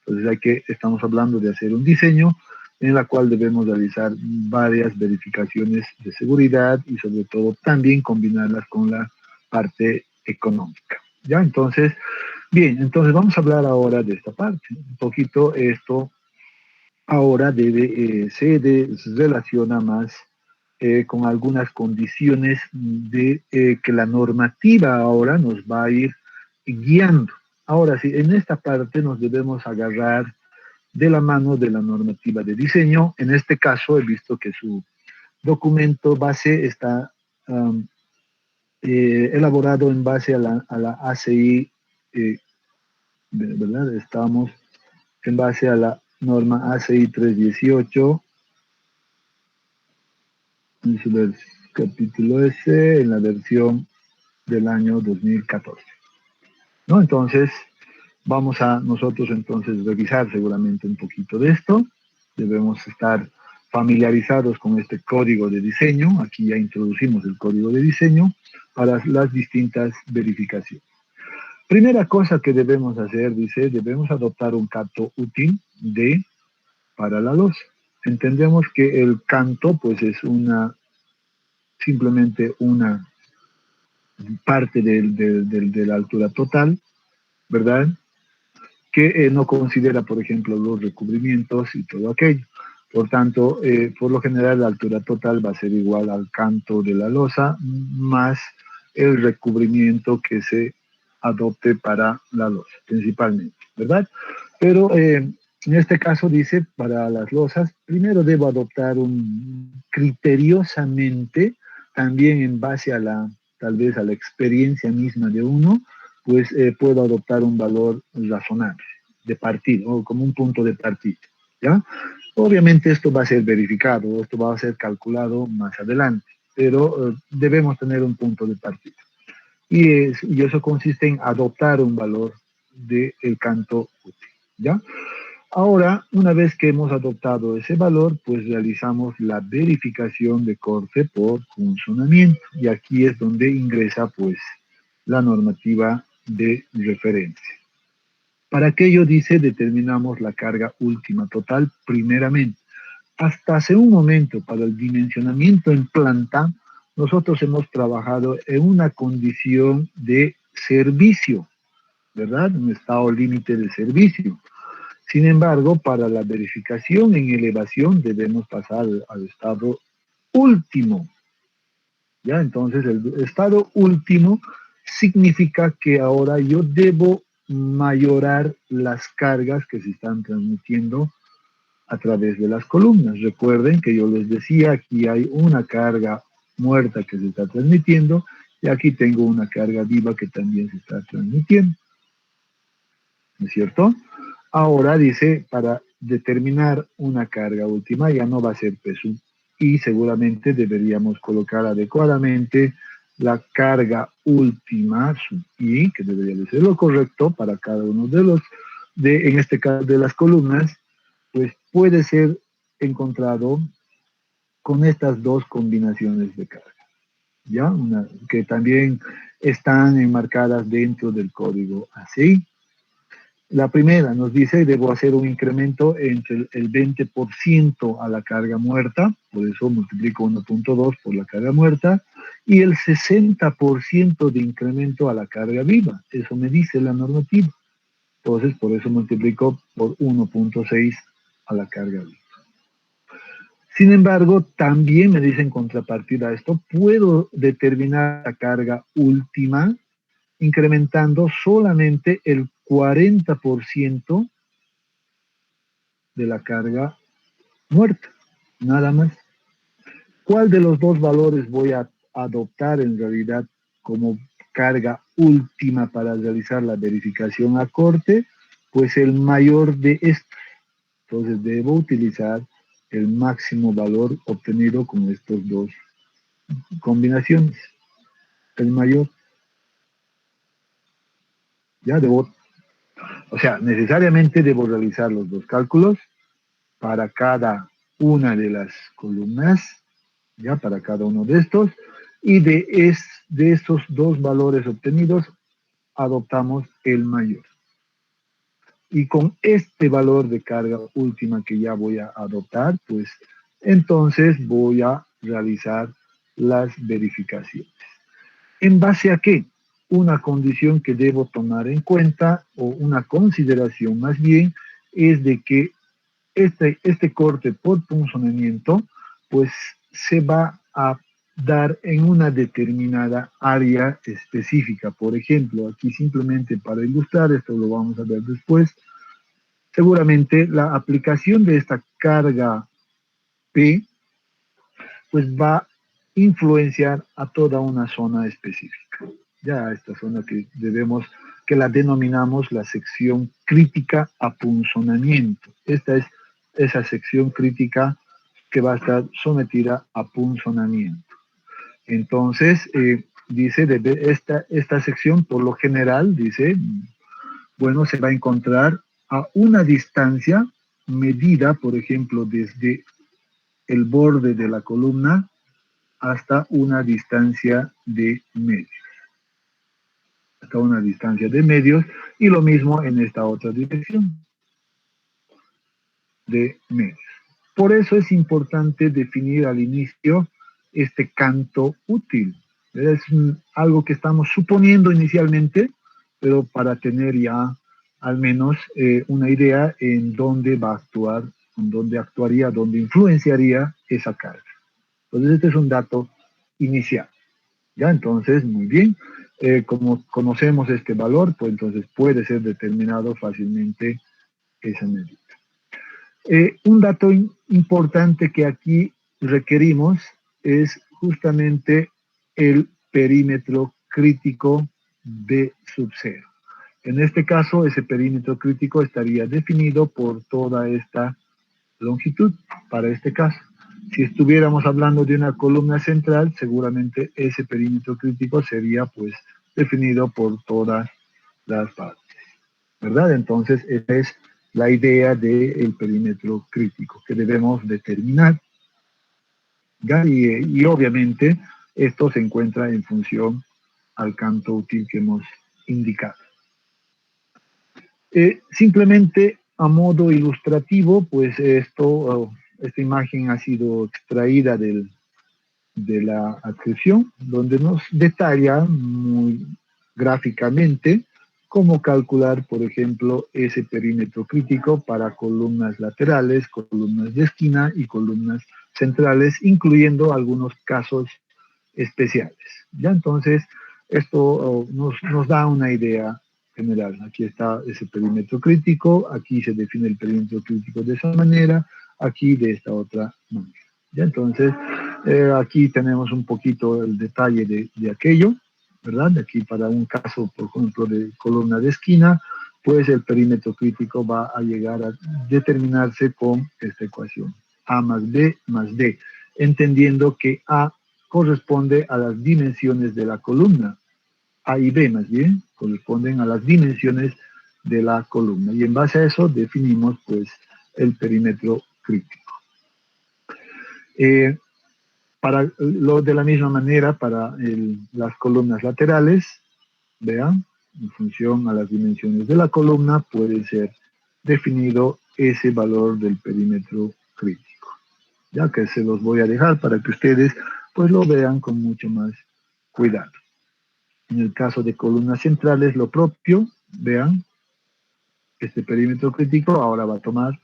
Entonces estamos hablando de hacer un diseño en la cual debemos realizar varias verificaciones de seguridad y sobre todo también combinarlas con la parte económica. ¿Ya? Entonces, bien, entonces vamos a hablar ahora de esta parte. Un poquito esto ahora se relaciona más con algunas condiciones de que la normativa ahora nos va a ir guiando. Ahora sí, en esta parte nos debemos agarrar de la mano de la normativa de diseño. En este caso he visto que su documento base está elaborado en base a la ACI, ¿verdad? Estamos en base a la norma ACI 318, en su capítulo S, en la versión del año 2014. ¿No? Entonces, vamos a nosotros entonces revisar seguramente un poquito de esto. Debemos estar familiarizados con este código de diseño. Aquí ya introducimos el código de diseño para las distintas verificaciones. Primera cosa que debemos hacer, dice, debemos adoptar un canto útil para la losa. Entendemos que el canto pues es simplemente una parte de la altura total, ¿verdad? que no considera, por ejemplo, los recubrimientos y todo aquello. Por tanto, por lo general, la altura total va a ser igual al canto de la losa más el recubrimiento que se adopte para la losa, principalmente, ¿verdad? Pero en este caso dice, para las losas, primero debo adoptar criteriosamente, también en base a tal vez a la experiencia misma de uno, pues puedo adoptar un valor razonable de partida, o como un punto de partida, ¿ya? Obviamente esto va a ser verificado, esto va a ser calculado más adelante, pero debemos tener un punto de partida. Y eso consiste en adoptar un valor del canto útil, ¿ya? Ahora, una vez que hemos adoptado ese valor, pues realizamos la verificación de corte por funcionamiento. Y aquí es donde ingresa, pues, la normativa de referencia. Para aquello, dice, determinamos la carga última total primeramente. Hasta hace un momento, para el dimensionamiento en planta, nosotros hemos trabajado en una condición de servicio, ¿verdad? Un estado límite de servicio. Sin embargo, para la verificación en elevación debemos pasar al estado último. ¿Ya? Entonces, el estado último significa que ahora yo debo mayorar las cargas que se están transmitiendo a través de las columnas. Recuerden que yo les decía, aquí hay una carga muerta que se está transmitiendo y aquí tengo una carga viva que también se está transmitiendo. ¿No es cierto? Ahora dice, para determinar una carga última ya no va a ser peso y seguramente deberíamos colocar adecuadamente la carga última, su I, que debería de ser lo correcto para cada uno de los, en este caso de las columnas, pues puede ser encontrado con estas dos combinaciones de carga, ¿ya? Que también están enmarcadas dentro del código ACI. La primera nos dice, debo hacer un incremento entre el 20% a la carga muerta, por eso multiplico 1.2 por la carga muerta, y el 60% de incremento a la carga viva. Eso me dice la normativa. Entonces, por eso multiplico por 1.6 a la carga viva. Sin embargo, también me dice en contrapartida a esto, puedo determinar la carga última incrementando solamente el 40% de la carga muerta, nada más. ¿Cuál de los dos valores voy a adoptar en realidad como carga última para realizar la verificación a corte? Pues el mayor de estos. Entonces debo utilizar el máximo valor obtenido con estas dos combinaciones. El mayor. Ya debo, o sea, necesariamente debo realizar los dos cálculos para cada una de las columnas, ya para cada uno de estos, y de estos dos valores obtenidos adoptamos el mayor. Y con este valor de carga última que ya voy a adoptar, pues entonces voy a realizar las verificaciones. ¿En base a qué? Una condición que debo tomar en cuenta, o una consideración más bien, es de que este corte por punzonamiento, pues se va a dar en una determinada área específica. Por ejemplo, aquí simplemente para ilustrar, esto lo vamos a ver después, seguramente la aplicación de esta carga P, pues va a influenciar a toda una zona específica. Ya esta zona que la denominamos la sección crítica a punzonamiento. Esta es esa sección crítica que va a estar sometida a punzonamiento. Entonces, dice, esta sección por lo general, dice, bueno, se va a encontrar a una distancia medida, por ejemplo, desde el borde de la columna hasta una distancia de medios. Hasta una distancia de medios, y lo mismo en esta otra dirección de medios. Por eso es importante definir al inicio este canto útil. Es algo que estamos suponiendo inicialmente, pero para tener ya al menos una idea en dónde va a actuar, en dónde actuaría, dónde influenciaría esa carga. Entonces este es un dato inicial. ¿Ya? Entonces, muy bien. Como conocemos este valor, pues entonces puede ser determinado fácilmente esa medida. Un dato importante que aquí requerimos es justamente el perímetro crítico de subcero. En este caso, ese perímetro crítico estaría definido por toda esta longitud, para este caso. Si estuviéramos hablando de una columna central, seguramente ese perímetro crítico sería pues definido por todas las partes, ¿verdad? Entonces, esa es la idea del perímetro crítico que debemos determinar. ¿Ya? Y obviamente esto se encuentra en función al canto útil que hemos indicado. Simplemente a modo ilustrativo, pues esta imagen ha sido extraída de la adscripción, donde nos detalla muy gráficamente cómo calcular, por ejemplo, ese perímetro crítico para columnas laterales, columnas de esquina y columnas centrales, incluyendo algunos casos especiales. Ya entonces, esto nos da una idea general. Aquí está ese perímetro crítico, aquí se define el perímetro crítico de esa manera, aquí de esta otra manera. Ya entonces, aquí tenemos un poquito el detalle de aquello, ¿verdad? Aquí para un caso, por ejemplo, de columna de esquina, pues el perímetro crítico va a llegar a determinarse con esta ecuación, A más B más D, entendiendo que A corresponde a las dimensiones de la columna, A y B más bien, corresponden a las dimensiones de la columna. Y en base a eso definimos pues el perímetro crítico. De la misma manera, para las columnas laterales, vean, en función a las dimensiones de la columna, puede ser definido ese valor del perímetro crítico. Ya que se los voy a dejar para que ustedes pues lo vean con mucho más cuidado. En el caso de columnas centrales, lo propio, vean, este perímetro crítico ahora va a tomar,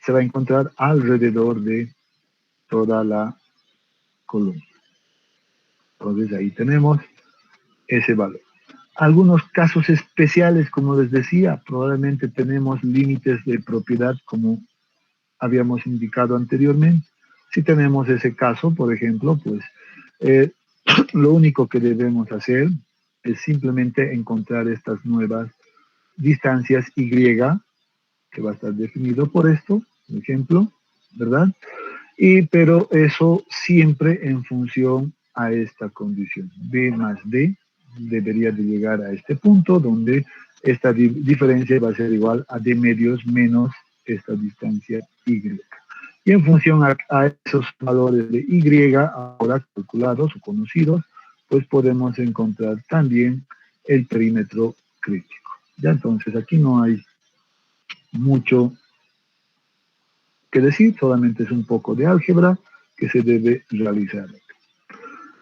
se va a encontrar alrededor de toda la columna. Entonces ahí tenemos ese valor. Algunos casos especiales, como les decía, probablemente tenemos límites de propiedad como habíamos indicado anteriormente. Si tenemos ese caso, por ejemplo, pues lo único que debemos hacer es simplemente encontrar estas nuevas distancias Y, que va a estar definido por esto, por ejemplo, ¿verdad? Pero eso siempre en función a esta condición. B más D debería de llegar a este punto donde esta diferencia va a ser igual a D medios menos esta distancia Y. Y en función a esos valores de Y ahora calculados o conocidos, pues podemos encontrar también el perímetro crítico. Ya entonces aquí no hay mucho que decir, solamente es un poco de álgebra que se debe realizar.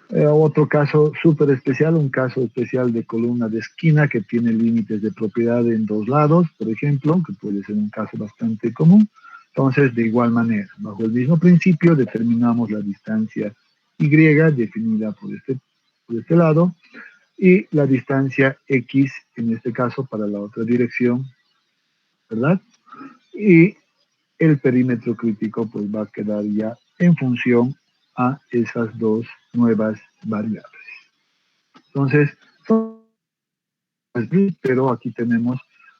Otro caso súper especial, un caso especial de columna de esquina que tiene límites de propiedad en dos lados, por ejemplo, que puede ser un caso bastante común. Entonces, de igual manera, bajo el mismo principio, determinamos la distancia Y definida por este lado y la distancia X, en este caso, para la otra dirección, ¿verdad? Y el perímetro crítico pues va a quedar ya en función a esas dos nuevas variables. Entonces, pero aquí tenemos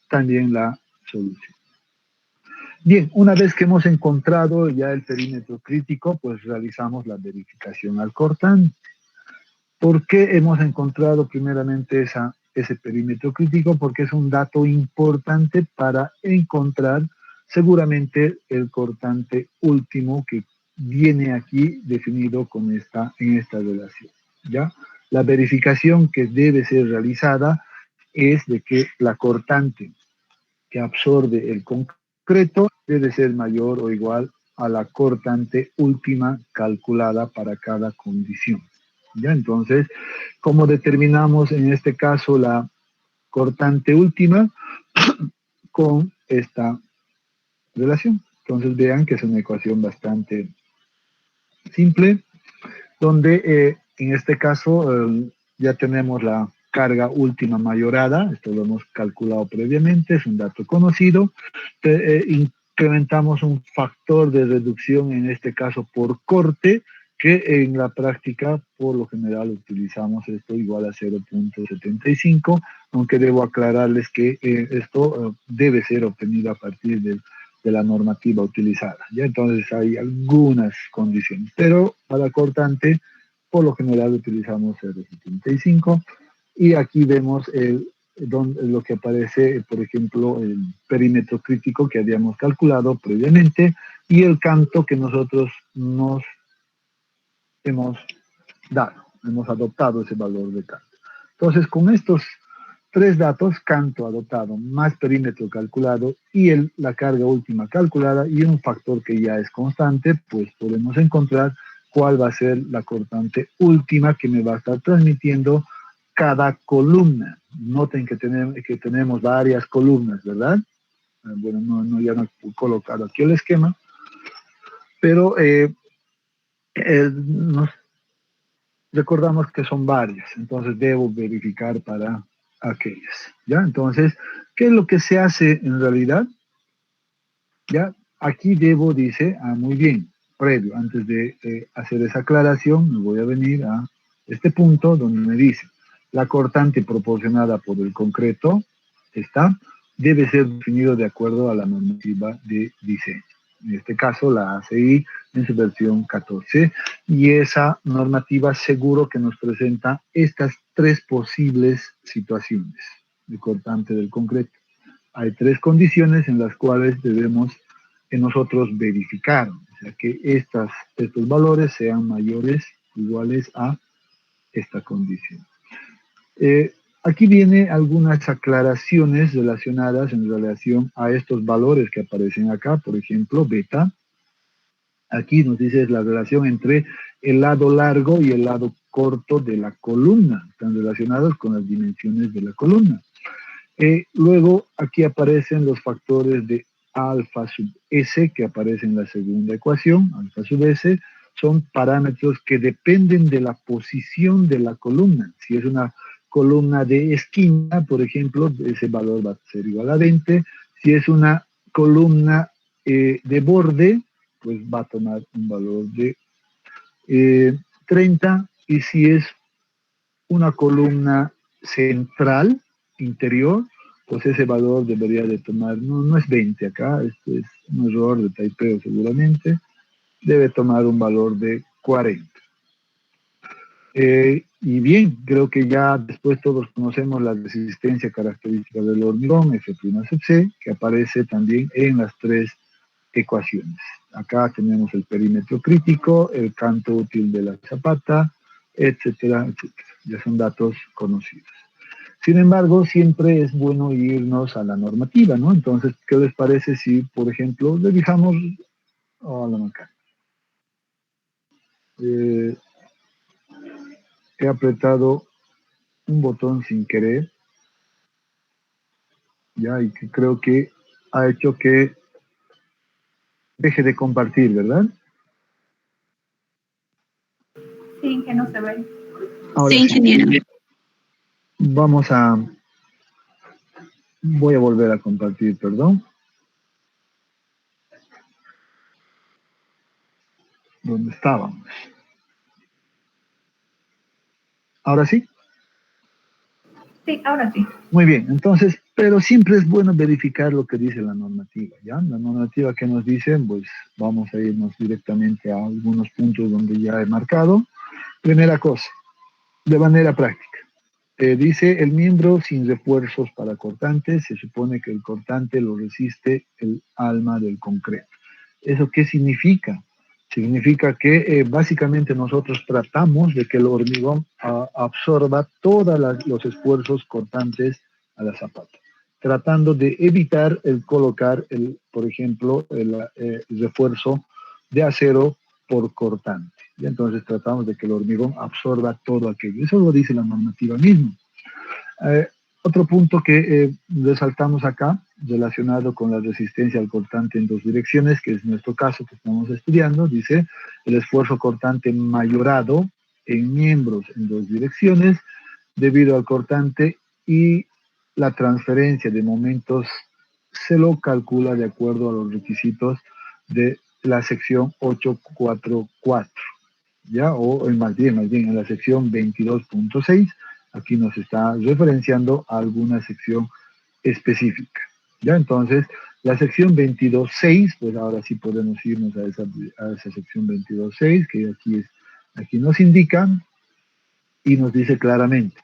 también la solución. Bien, una vez que hemos encontrado ya el perímetro crítico, pues realizamos la verificación al cortante. ¿Por qué hemos encontrado primeramente ese perímetro crítico? Porque es un dato importante para encontrar seguramente el cortante último que viene aquí definido en esta relación. ¿Ya? La verificación que debe ser realizada es de que la cortante que absorbe el concreto debe ser mayor o igual a la cortante última calculada para cada condición. ¿Ya? Entonces, ¿cómo determinamos en este caso la cortante última? con esta relación. Entonces vean que es una ecuación bastante simple, donde en este caso ya tenemos la carga última mayorada, esto lo hemos calculado previamente, es un dato conocido, incrementamos un factor de reducción, en este caso por corte, que en la práctica por lo general utilizamos esto igual a 0.75, aunque debo aclararles que esto debe ser obtenido a partir de la normativa utilizada. ¿Ya? Entonces hay algunas condiciones, pero para cortante por lo general utilizamos 0.75 y aquí vemos lo que aparece, por ejemplo, el perímetro crítico que habíamos calculado previamente y el canto que nosotros nos hemos dado, hemos adoptado ese valor de canto. Entonces, con estos tres datos, canto adoptado más perímetro calculado y la carga última calculada y un factor que ya es constante, pues podemos encontrar cuál va a ser la cortante última que me va a estar transmitiendo cada columna. Noten que tenemos varias columnas, ¿verdad? Bueno, ya no he colocado aquí el esquema, pero nos recordamos que son varias, entonces debo verificar para aquellas, ¿ya? Entonces, ¿qué es lo que se hace en realidad? ¿Ya? Aquí debo, dice, muy bien, previo, antes de hacer esa aclaración, me voy a venir a este punto donde me dice, la cortante proporcionada por el concreto, debe ser definido de acuerdo a la normativa de diseño. En este caso, la ACI en su versión 14, y esa normativa seguro que nos presenta estas tres posibles situaciones de cortante del concreto. Hay tres condiciones en las cuales debemos nosotros verificar, o sea, que estos valores sean mayores o iguales a esta condición. Aquí viene algunas aclaraciones relacionadas en relación a estos valores que aparecen acá, por ejemplo, beta. Aquí nos dice la relación entre el lado largo y el lado corto de la columna, están relacionados con las dimensiones de la columna. Luego aquí aparecen los factores de alfa sub S que aparecen en la segunda ecuación, alfa sub S, son parámetros que dependen de la posición de la columna. Si es una columna de esquina, por ejemplo, ese valor va a ser igual a 20. Si es una columna de borde, pues va a tomar un valor de 30. Y si es una columna central, interior, pues ese valor debería de tomar, no es 20 acá, esto es un error de typeo seguramente, debe tomar un valor de 40. Y bien, creo que ya después todos conocemos la resistencia característica del hormigón, F' sub C, que aparece también en las tres ecuaciones. Acá tenemos el perímetro crítico, el canto útil de la zapata, etcétera, etcétera. Ya son datos conocidos. Sin embargo, siempre es bueno irnos a la normativa, ¿no? Entonces, ¿qué les parece si, por ejemplo, revisamos a la macana? He apretado un botón sin querer, ya, y que creo que ha hecho que deje de compartir, ¿verdad? Sí, que no se ve. Ahora Sí, ingeniero. Voy a volver a compartir, perdón. ¿Dónde estábamos? ¿Ahora sí? Sí, ahora sí. Muy bien, entonces, pero siempre es bueno verificar lo que dice la normativa, ¿ya? La normativa que nos dice, pues vamos a irnos directamente a algunos puntos donde ya he marcado. Primera cosa, de manera práctica. Dice, el miembro sin refuerzos para cortantes, se supone que el cortante lo resiste el alma del concreto. ¿Eso qué significa? Significa que básicamente nosotros tratamos de que el hormigón absorba todos los esfuerzos cortantes a la zapata, tratando de evitar el colocar, por ejemplo, el refuerzo de acero por cortante. Y entonces tratamos de que el hormigón absorba todo aquello. Eso lo dice la normativa misma. Otro punto que resaltamos acá, relacionado con la resistencia al cortante en dos direcciones, que es nuestro caso que estamos estudiando, dice el esfuerzo cortante mayorado en miembros en dos direcciones debido al cortante y la transferencia de momentos se lo calcula de acuerdo a los requisitos de la sección 844, ¿ya? O más bien en la sección 22.6, aquí nos está referenciando a alguna sección específica, ¿ya? Entonces, la sección 22.6, pues ahora sí podemos irnos a esa sección 22.6, que aquí nos indica y nos dice claramente,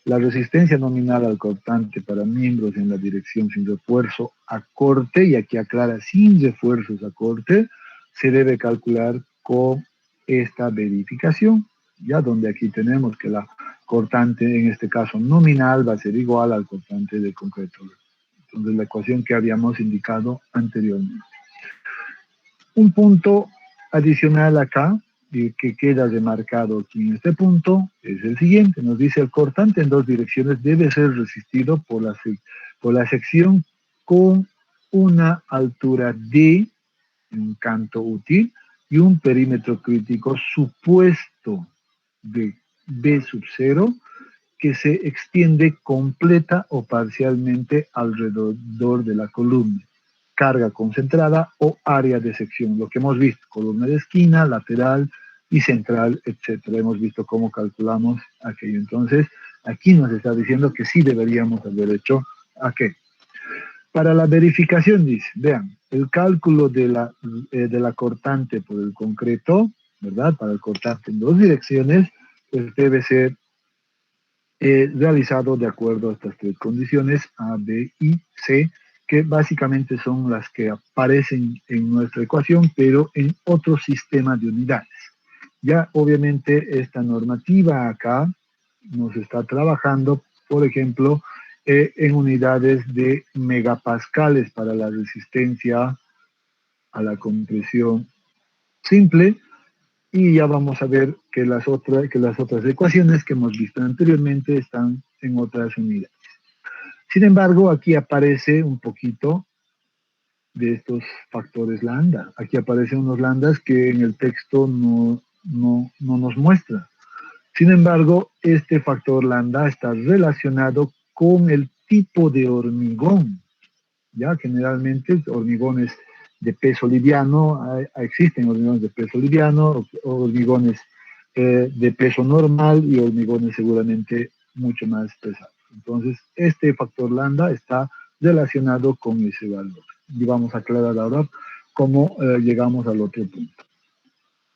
la resistencia nominal al cortante para miembros en la dirección sin refuerzo a corte, y aquí aclara sin refuerzos a corte, se debe calcular con esta verificación, ya donde aquí tenemos que la cortante, en este caso nominal, va a ser igual al cortante de concreto. Entonces, la ecuación que habíamos indicado anteriormente. Un punto adicional acá, y que queda remarcado aquí en este punto, es el siguiente. Nos dice, el cortante en dos direcciones debe ser resistido por la sección con una altura D, un canto útil, y un perímetro crítico supuesto de B sub 0, que se extiende completa o parcialmente alrededor de la columna, carga concentrada o área de sección, lo que hemos visto, columna de esquina, lateral y central, etcétera. Hemos visto cómo calculamos aquello. Entonces, aquí nos está diciendo que sí deberíamos haber hecho aquello. Para la verificación dice, vean, el cálculo de la cortante por el concreto, ¿verdad? Para el cortante en dos direcciones, pues debe ser realizado de acuerdo a estas tres condiciones, A, B y C, que básicamente son las que aparecen en nuestra ecuación, pero en otro sistema de unidades. Ya obviamente esta normativa acá nos está trabajando, por ejemplo, en unidades de megapascales para la resistencia a la compresión simple, y ya vamos a ver que las otras ecuaciones que hemos visto anteriormente están en otras unidades. Sin embargo, aquí aparece un poquito de estos factores lambda. Aquí aparecen unos lambdas que en el texto no nos muestra. Sin embargo, este factor lambda está relacionado con el tipo de hormigón. Ya generalmente hormigones de peso liviano, existen hormigones de peso liviano, hormigones de peso normal y hormigones seguramente mucho más pesados. Entonces, este factor lambda está relacionado con ese valor. Y vamos a aclarar ahora cómo llegamos al otro punto.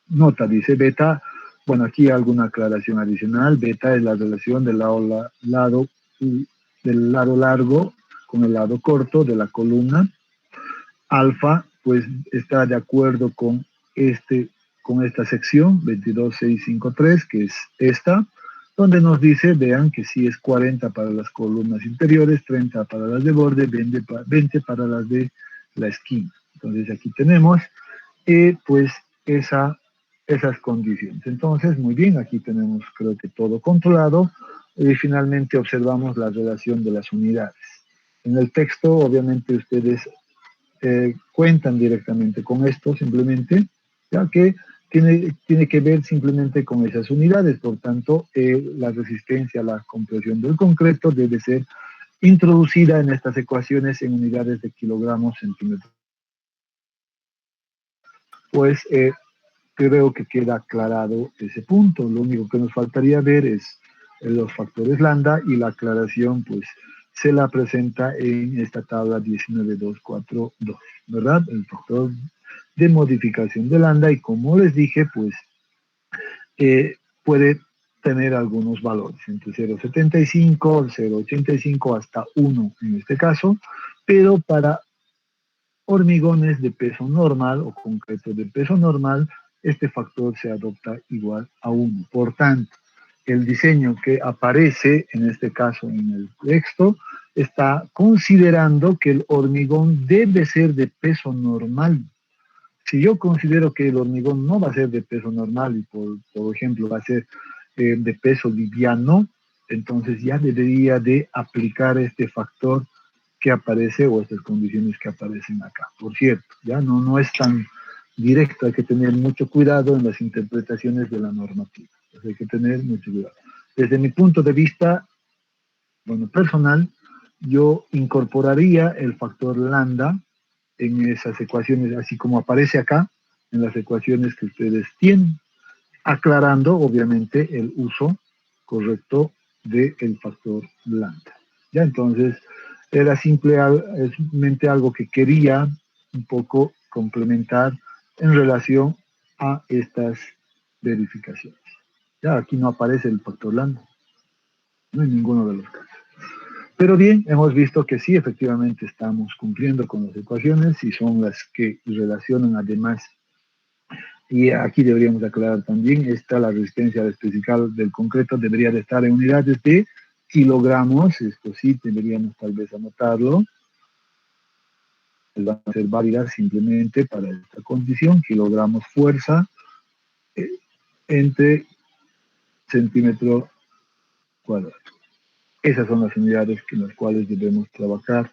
Nota, dice beta, bueno, aquí hay alguna aclaración adicional. Beta es la relación del lado largo con el lado corto de la columna. Alfa, pues está de acuerdo con esta sección 22653, que es esta, donde nos dice, vean que sí es 40 para las columnas interiores, 30 para las de borde, 20 para las de la esquina. Entonces aquí tenemos pues esas condiciones. Entonces, muy bien, aquí tenemos creo que todo controlado, y finalmente observamos la relación de las unidades. En el texto, obviamente, ustedes cuentan directamente con esto, simplemente, ya que tiene que ver simplemente con esas unidades. Por tanto, la resistencia a la compresión del concreto debe ser introducida en estas ecuaciones en unidades de kilogramos centímetros. Pues creo que queda aclarado ese punto. Lo único que nos faltaría ver es los factores lambda, y la aclaración pues se la presenta en esta tabla 19242, ¿verdad? El factor de modificación de lambda, y como les dije, pues puede tener algunos valores, entre 0,75, 0,85 hasta 1 en este caso, pero para hormigones de peso normal o concreto de peso normal, este factor se adopta igual a 1. Por tanto, el diseño que aparece en este caso en el texto está considerando que el hormigón debe ser de peso normal. Si yo considero que el hormigón no va a ser de peso normal y por ejemplo va a ser de peso liviano, entonces ya debería de aplicar este factor que aparece o estas condiciones que aparecen acá. Por cierto, ya no es tan directo, hay que tener mucho cuidado en las interpretaciones de la normativa. Entonces hay que tener mucho cuidado. Desde mi punto de vista, bueno, personal, yo incorporaría el factor lambda en esas ecuaciones, así como aparece acá, en las ecuaciones que ustedes tienen, aclarando, obviamente, el uso correcto del factor lambda. Ya, entonces, era simplemente algo que quería un poco complementar en relación a estas verificaciones. Ya, aquí no aparece el factor lambda, no en ninguno de los casos. Pero bien, hemos visto que sí, efectivamente estamos cumpliendo con las ecuaciones y son las que relacionan además. Y aquí deberíamos aclarar también, la resistencia especifical del concreto debería de estar en unidades de kilogramos, esto sí, deberíamos tal vez anotarlo, van a ser válidas simplemente para esta condición, kilogramos fuerza entre centímetro cuadrado. Esas son las unidades en las cuales debemos trabajar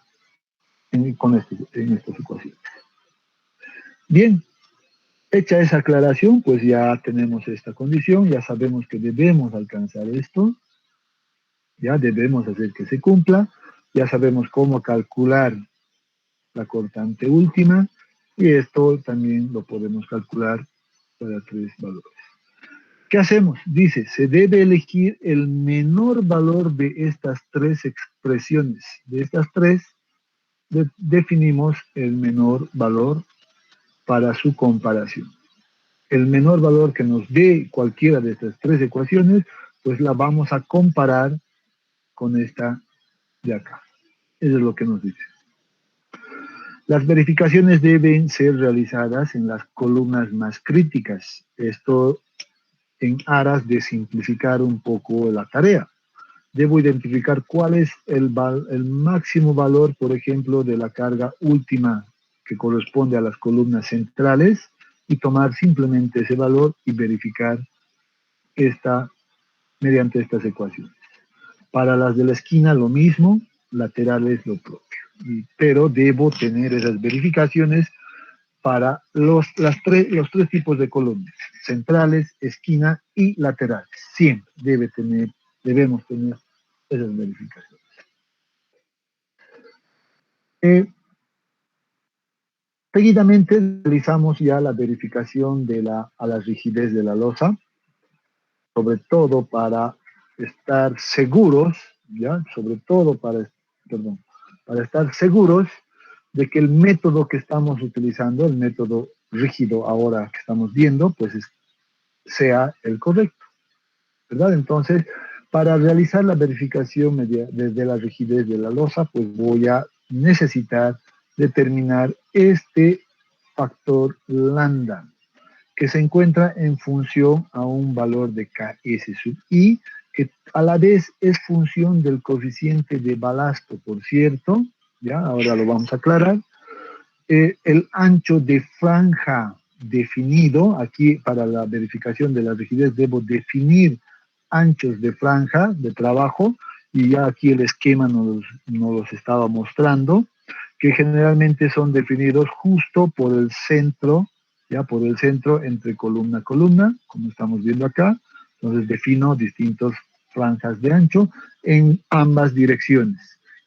en estas ecuaciones. Bien, hecha esa aclaración, pues ya tenemos esta condición, ya sabemos que debemos alcanzar esto, ya debemos hacer que se cumpla, ya sabemos cómo calcular la cortante última, y esto también lo podemos calcular para 3 valores. ¿Qué hacemos? Dice, se debe elegir el menor valor de estas 3 expresiones. De estas 3, definimos el menor valor para su comparación. El menor valor que nos dé cualquiera de estas 3 ecuaciones, pues la vamos a comparar con esta de acá. Eso es lo que nos dice. Las verificaciones deben ser realizadas en las columnas más críticas. Esto en aras de simplificar un poco la tarea. Debo identificar cuál es el máximo valor, por ejemplo, de la carga última que corresponde a las columnas centrales y tomar simplemente ese valor y verificar mediante estas ecuaciones. Para las de la esquina lo mismo, laterales lo propio. Pero debo tener esas verificaciones para los 3 tipos de columnas, centrales, esquina y laterales. Siempre debemos tener esas verificaciones. Seguidamente realizamos ya la verificación a la rigidez de la losa, sobre todo para estar seguros, ¿ya? Para estar seguros de que el método que estamos utilizando, el método rígido ahora que estamos viendo, pues sea el correcto, ¿verdad? Entonces, para realizar la verificación desde la rigidez de la losa, pues voy a necesitar determinar este factor lambda, que se encuentra en función a un valor de Ks sub i, que a la vez es función del coeficiente de balasto, por cierto, ya, ahora lo vamos a aclarar. El ancho de franja definido, aquí para la verificación de la rigidez debo definir anchos de franja de trabajo, y ya aquí el esquema nos los estaba mostrando, que generalmente son definidos justo por el centro, ya por el centro entre columna a columna, como estamos viendo acá. Entonces defino distintas franjas de ancho en ambas direcciones.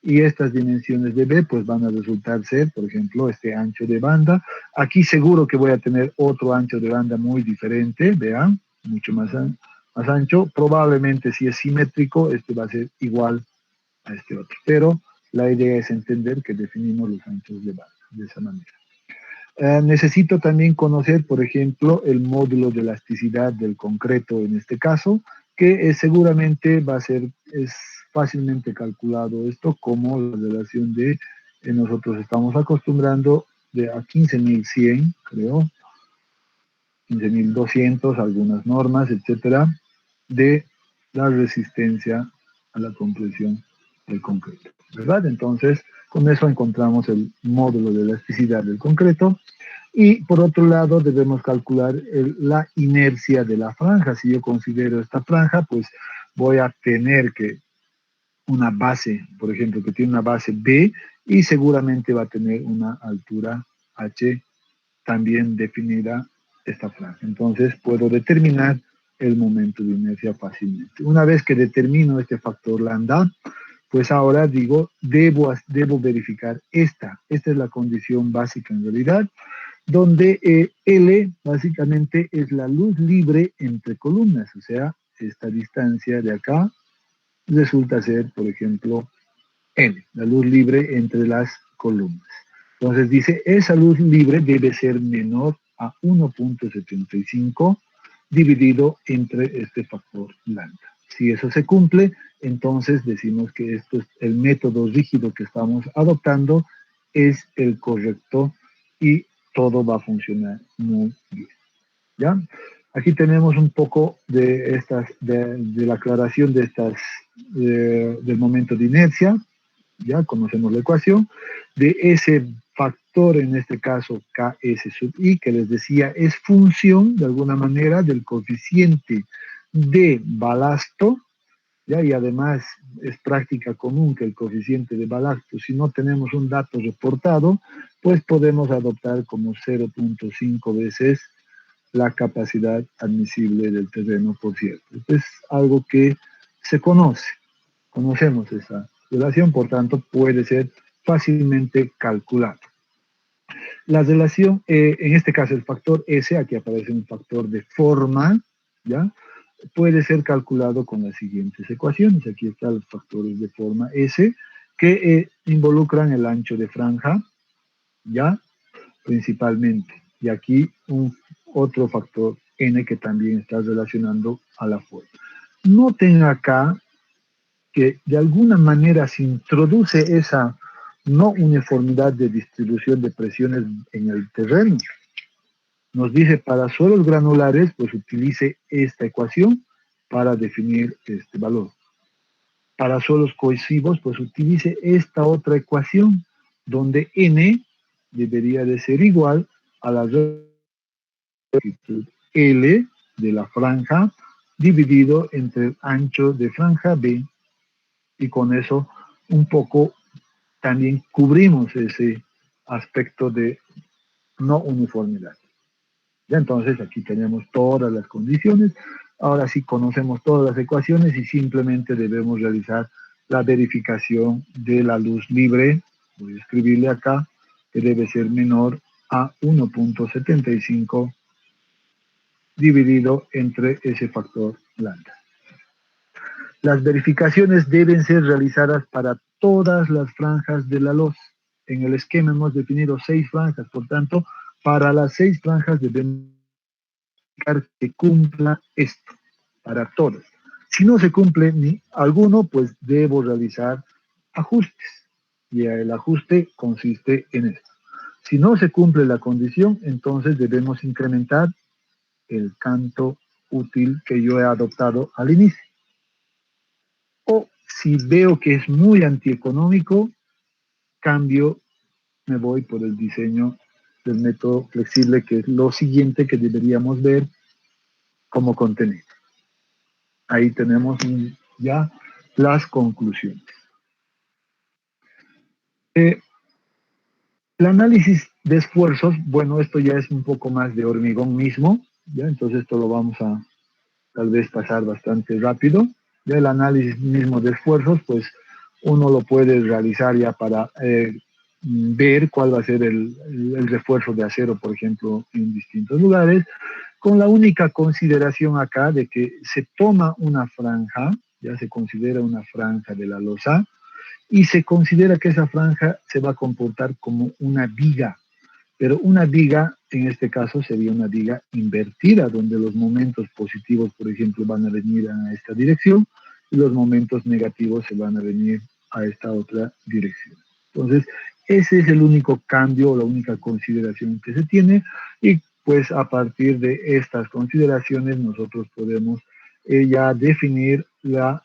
Y estas dimensiones de B pues van a resultar ser, por ejemplo, este ancho de banda. Aquí seguro que voy a tener otro ancho de banda muy diferente, vean, mucho más ancho. Probablemente si es simétrico, este va a ser igual a este otro. Pero la idea es entender que definimos los anchos de banda de esa manera. Necesito también conocer, por ejemplo, el módulo de elasticidad del concreto en este caso, que seguramente es fácilmente calculado esto como la relación de, nosotros estamos acostumbrando a 15.100, creo, 15.200, algunas normas, etcétera, de la resistencia a la compresión del concreto, ¿verdad? Entonces, con eso encontramos el módulo de elasticidad del concreto. Y por otro lado, debemos calcular la inercia de la franja. Si yo considero esta franja, pues voy a tener que una base, por ejemplo, que tiene una base B y seguramente va a tener una altura H también definida esta franja. Entonces puedo determinar el momento de inercia fácilmente. Una vez que determino este factor lambda, pues ahora digo, debo verificar esta. Esta es la condición básica en realidad, donde L básicamente es la luz libre entre columnas, o sea, esta distancia de acá resulta ser, por ejemplo, L, la luz libre entre las columnas. Entonces dice, esa luz libre debe ser menor a 1.75 dividido entre este factor lambda. Si eso se cumple, entonces decimos que esto es el método rígido que estamos adoptando, es el correcto y todo va a funcionar muy bien. ¿Ya? Aquí tenemos un poco de la aclaración de del momento de inercia. Ya conocemos la ecuación, de ese factor, en este caso Ks sub i, que les decía, es función de alguna manera del coeficiente de balasto, ¿ya? Y además es práctica común que el coeficiente de balasto, si no tenemos un dato reportado, pues podemos adoptar como 0.5 veces la capacidad admisible del terreno, por cierto. Es algo que se conoce, conocemos esa relación, por tanto puede ser fácilmente calculado. La relación, en este caso el factor S, aquí aparece un factor de forma, ¿ya? Puede ser calculado con las siguientes ecuaciones. Aquí están los factores de forma S, que involucran el ancho de franja, ¿ya? Principalmente. Y aquí otro factor N que también está relacionando a la forma. Noten acá que de alguna manera se introduce esa no uniformidad de distribución de presiones en el terreno. Nos dice, para suelos granulares, pues utilice esta ecuación para definir este valor. Para suelos cohesivos, pues utilice esta otra ecuación, donde N debería de ser igual a la longitud L de la franja dividido entre el ancho de franja B, y con eso un poco también cubrimos ese aspecto de no uniformidad. Ya entonces aquí tenemos todas las condiciones, ahora sí conocemos todas las ecuaciones y simplemente debemos realizar la verificación de la luz libre, voy a escribirle acá, que debe ser menor a 1.75 dividido entre ese factor lambda. Las verificaciones deben ser realizadas para todas las franjas de la LOS. En el esquema hemos definido 6 franjas, por tanto, para las 6 franjas debemos verificar que cumpla esto, para todas. Si no se cumple ni alguno, pues debo realizar ajustes. Y el ajuste consiste en esto. Si no se cumple la condición, entonces debemos incrementar el canto útil que yo he adoptado al inicio. O si veo que es muy antieconómico, cambio, me voy por el diseño del método flexible, que es lo siguiente que deberíamos ver como contenido. Ahí tenemos ya las conclusiones. El análisis de esfuerzos, bueno, esto ya es un poco más de hormigón mismo, ¿ya? Entonces esto lo vamos a tal vez pasar bastante rápido. Ya el análisis mismo de esfuerzos, pues uno lo puede realizar ya para ver cuál va a ser el refuerzo de acero, por ejemplo, en distintos lugares, con la única consideración acá de que se toma una franja, ya se considera una franja de la losa, y se considera que esa franja se va a comportar como una viga, pero una viga, en este caso, sería una viga invertida, donde los momentos positivos, por ejemplo, van a venir a esta dirección, y los momentos negativos se van a venir a esta otra dirección. Entonces, ese es el único cambio, la única consideración que se tiene, y pues a partir de estas consideraciones nosotros podemos ya definir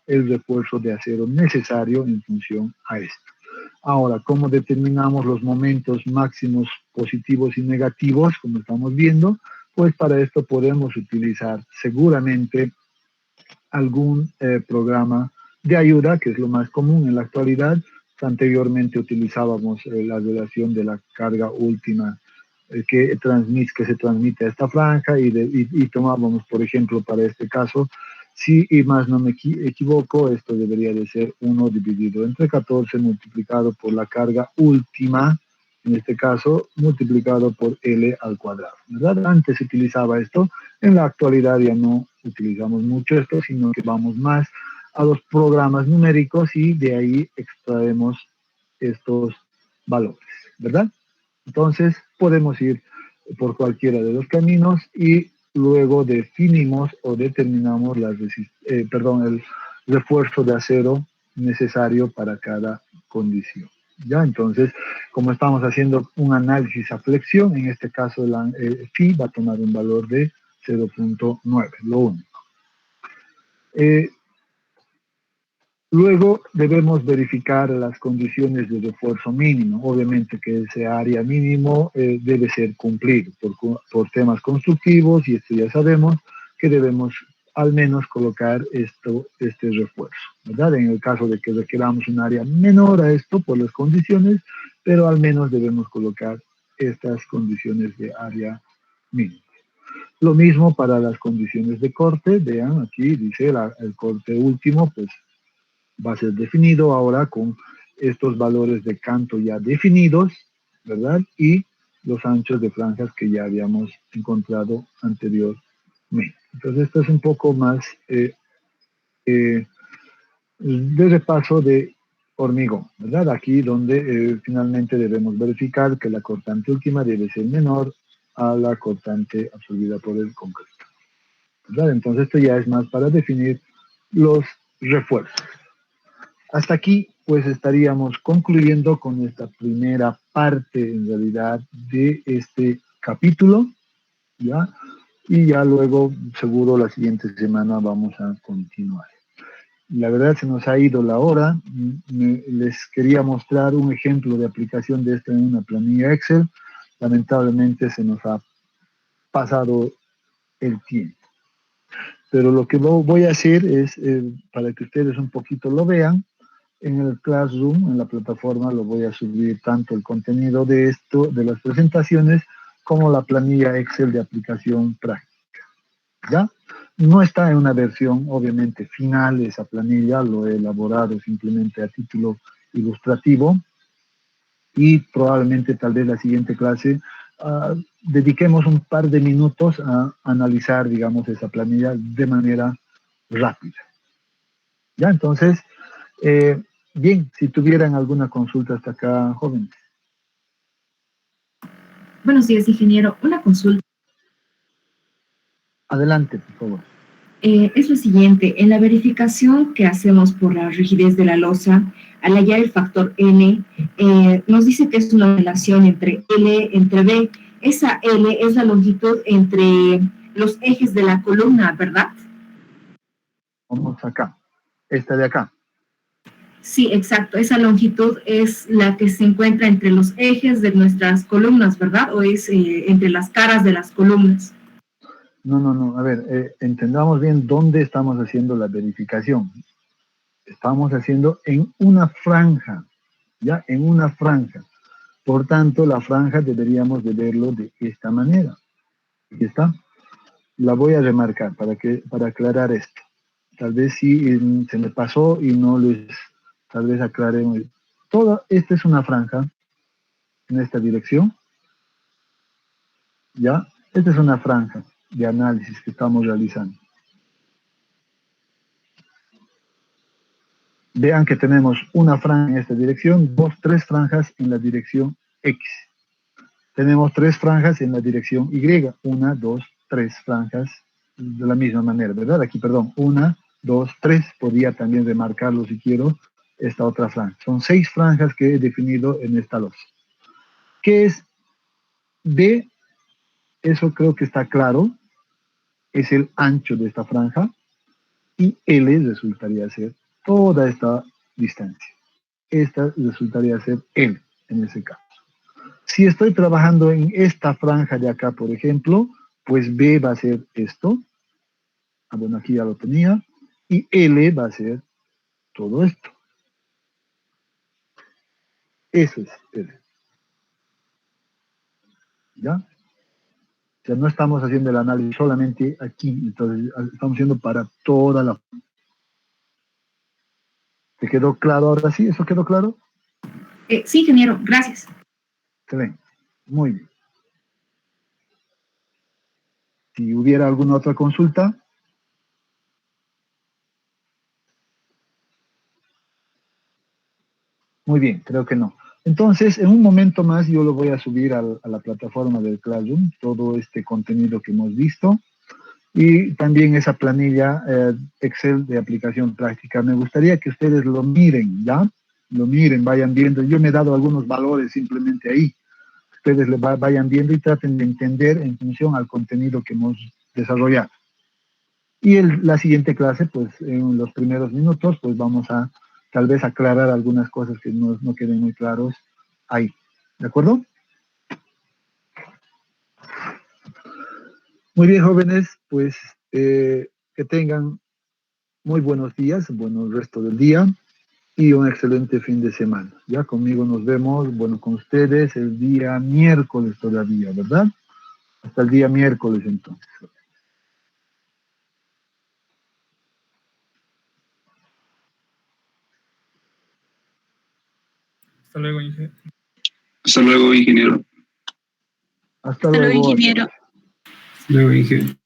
el refuerzo de acero necesario en función a esto. Ahora, ¿cómo determinamos los momentos máximos positivos y negativos, como estamos viendo? Pues para esto podemos utilizar seguramente algún programa de ayuda, que es lo más común en la actualidad. Anteriormente utilizábamos la relación de la carga última que se transmite a esta franja y tomábamos, por ejemplo, para este caso, si y más no me equivoco, esto debería de ser 1 dividido entre 14 multiplicado por la carga última, en este caso, multiplicado por L al cuadrado, ¿verdad? Antes se utilizaba esto, en la actualidad ya no utilizamos mucho esto, sino que vamos más a los programas numéricos y de ahí extraemos estos valores, ¿verdad? Entonces, podemos ir por cualquiera de los caminos y luego definimos o determinamos el refuerzo de acero necesario para cada condición. ¿Ya? Entonces, como estamos haciendo un análisis a flexión, en este caso phi va a tomar un valor de 0.9, lo único. Luego debemos verificar las condiciones de refuerzo mínimo. Obviamente que ese área mínimo debe ser cumplido por temas constructivos, y esto ya sabemos que debemos al menos colocar este refuerzo, ¿verdad? En el caso de que requeramos un área menor a esto por las condiciones, pero al menos debemos colocar estas condiciones de área mínimo. Lo mismo para las condiciones de corte. Vean, aquí dice el corte último, pues va a ser definido ahora con estos valores de canto ya definidos, ¿verdad? Y los anchos de franjas que ya habíamos encontrado anteriormente. Entonces, esto es un poco más de repaso de hormigón, ¿verdad? Aquí donde finalmente debemos verificar que la cortante última debe ser menor a la cortante absorbida por el concreto, ¿verdad? Entonces, esto ya es más para definir los refuerzos. Hasta aquí, pues estaríamos concluyendo con esta primera parte, en realidad, de este capítulo, ¿ya? Y ya luego, seguro, la siguiente semana vamos a continuar. La verdad, se nos ha ido la hora. Les quería mostrar un ejemplo de aplicación de esto en una planilla Excel. Lamentablemente, se nos ha pasado el tiempo. Pero lo que voy a hacer es, para que ustedes un poquito lo vean, en el Classroom, en la plataforma, lo voy a subir tanto el contenido de esto, de las presentaciones, como la planilla Excel de aplicación práctica, ¿ya? No está en una versión, obviamente, final esa planilla, lo he elaborado simplemente a título ilustrativo, y probablemente tal vez la siguiente clase dediquemos un par de minutos a analizar, digamos, esa planilla de manera rápida. ¿Ya? Entonces, bien, si tuvieran alguna consulta hasta acá, jóvenes. Buenos días, ingeniero. Una consulta. Adelante, por favor. Es lo siguiente, en la verificación que hacemos por la rigidez de la losa, al hallar el factor N, nos dice que es una relación entre L entre B. Esa L es la longitud entre los ejes de la columna, ¿verdad? Vamos acá. Esta de acá. Sí, exacto. Esa longitud es la que se encuentra entre los ejes de nuestras columnas, ¿verdad? ¿O es entre las caras de las columnas? No. A ver, entendamos bien dónde estamos haciendo la verificación. Estamos haciendo en una franja, ¿ya? En una franja. Por tanto, la franja deberíamos de verlo de esta manera. Aquí está. La voy a remarcar para aclarar esto. Tal vez sí se me pasó y no les, tal vez aclaré. Esta es una franja en esta dirección, ¿ya? Esta es una franja de análisis que estamos realizando. Vean que tenemos una franja en esta dirección, tres franjas en la dirección X. Tenemos 3 franjas en la dirección Y, 1, 2, 3 franjas de la misma manera, ¿verdad? Aquí, perdón, 1, 2, 3, podría también remarcarlo si quiero, esta otra franja. Son 6 franjas que he definido en esta losa. ¿Qué es B? Eso creo que está claro, es el ancho de esta franja, y L resultaría ser toda esta distancia. Esta resultaría ser L en ese caso. Si estoy trabajando en esta franja de acá, por ejemplo, pues B va a ser esto. Bueno, aquí ya lo tenía. Y L va a ser todo esto. Eso es L. ¿Ya? O sea, no estamos haciendo el análisis solamente aquí, entonces estamos haciendo para toda la... ¿Te quedó claro ahora sí? ¿Eso quedó claro? Sí, ingeniero, gracias. Excelente. Muy bien. Si hubiera alguna otra consulta. Muy bien, creo que no. Entonces, en un momento más yo lo voy a subir a la plataforma del Classroom, todo este contenido que hemos visto, y también esa planilla Excel de aplicación práctica. Me gustaría que ustedes lo miren, ¿ya? Lo miren, vayan viendo. Yo me he dado algunos valores simplemente ahí. Ustedes vayan viendo y traten de entender en función al contenido que hemos desarrollado. Y la siguiente clase, pues en los primeros minutos, pues vamos a tal vez aclarar algunas cosas que no queden muy claros ahí. ¿De acuerdo? Muy bien, jóvenes, pues que tengan muy buenos días, buen resto del día y un excelente fin de semana. Ya conmigo nos vemos, bueno, con ustedes el día miércoles todavía, ¿verdad? Hasta el día miércoles entonces. Hasta luego, ingeniero. Hasta luego. Hasta luego, ingeniero. Hasta luego, ingeniero.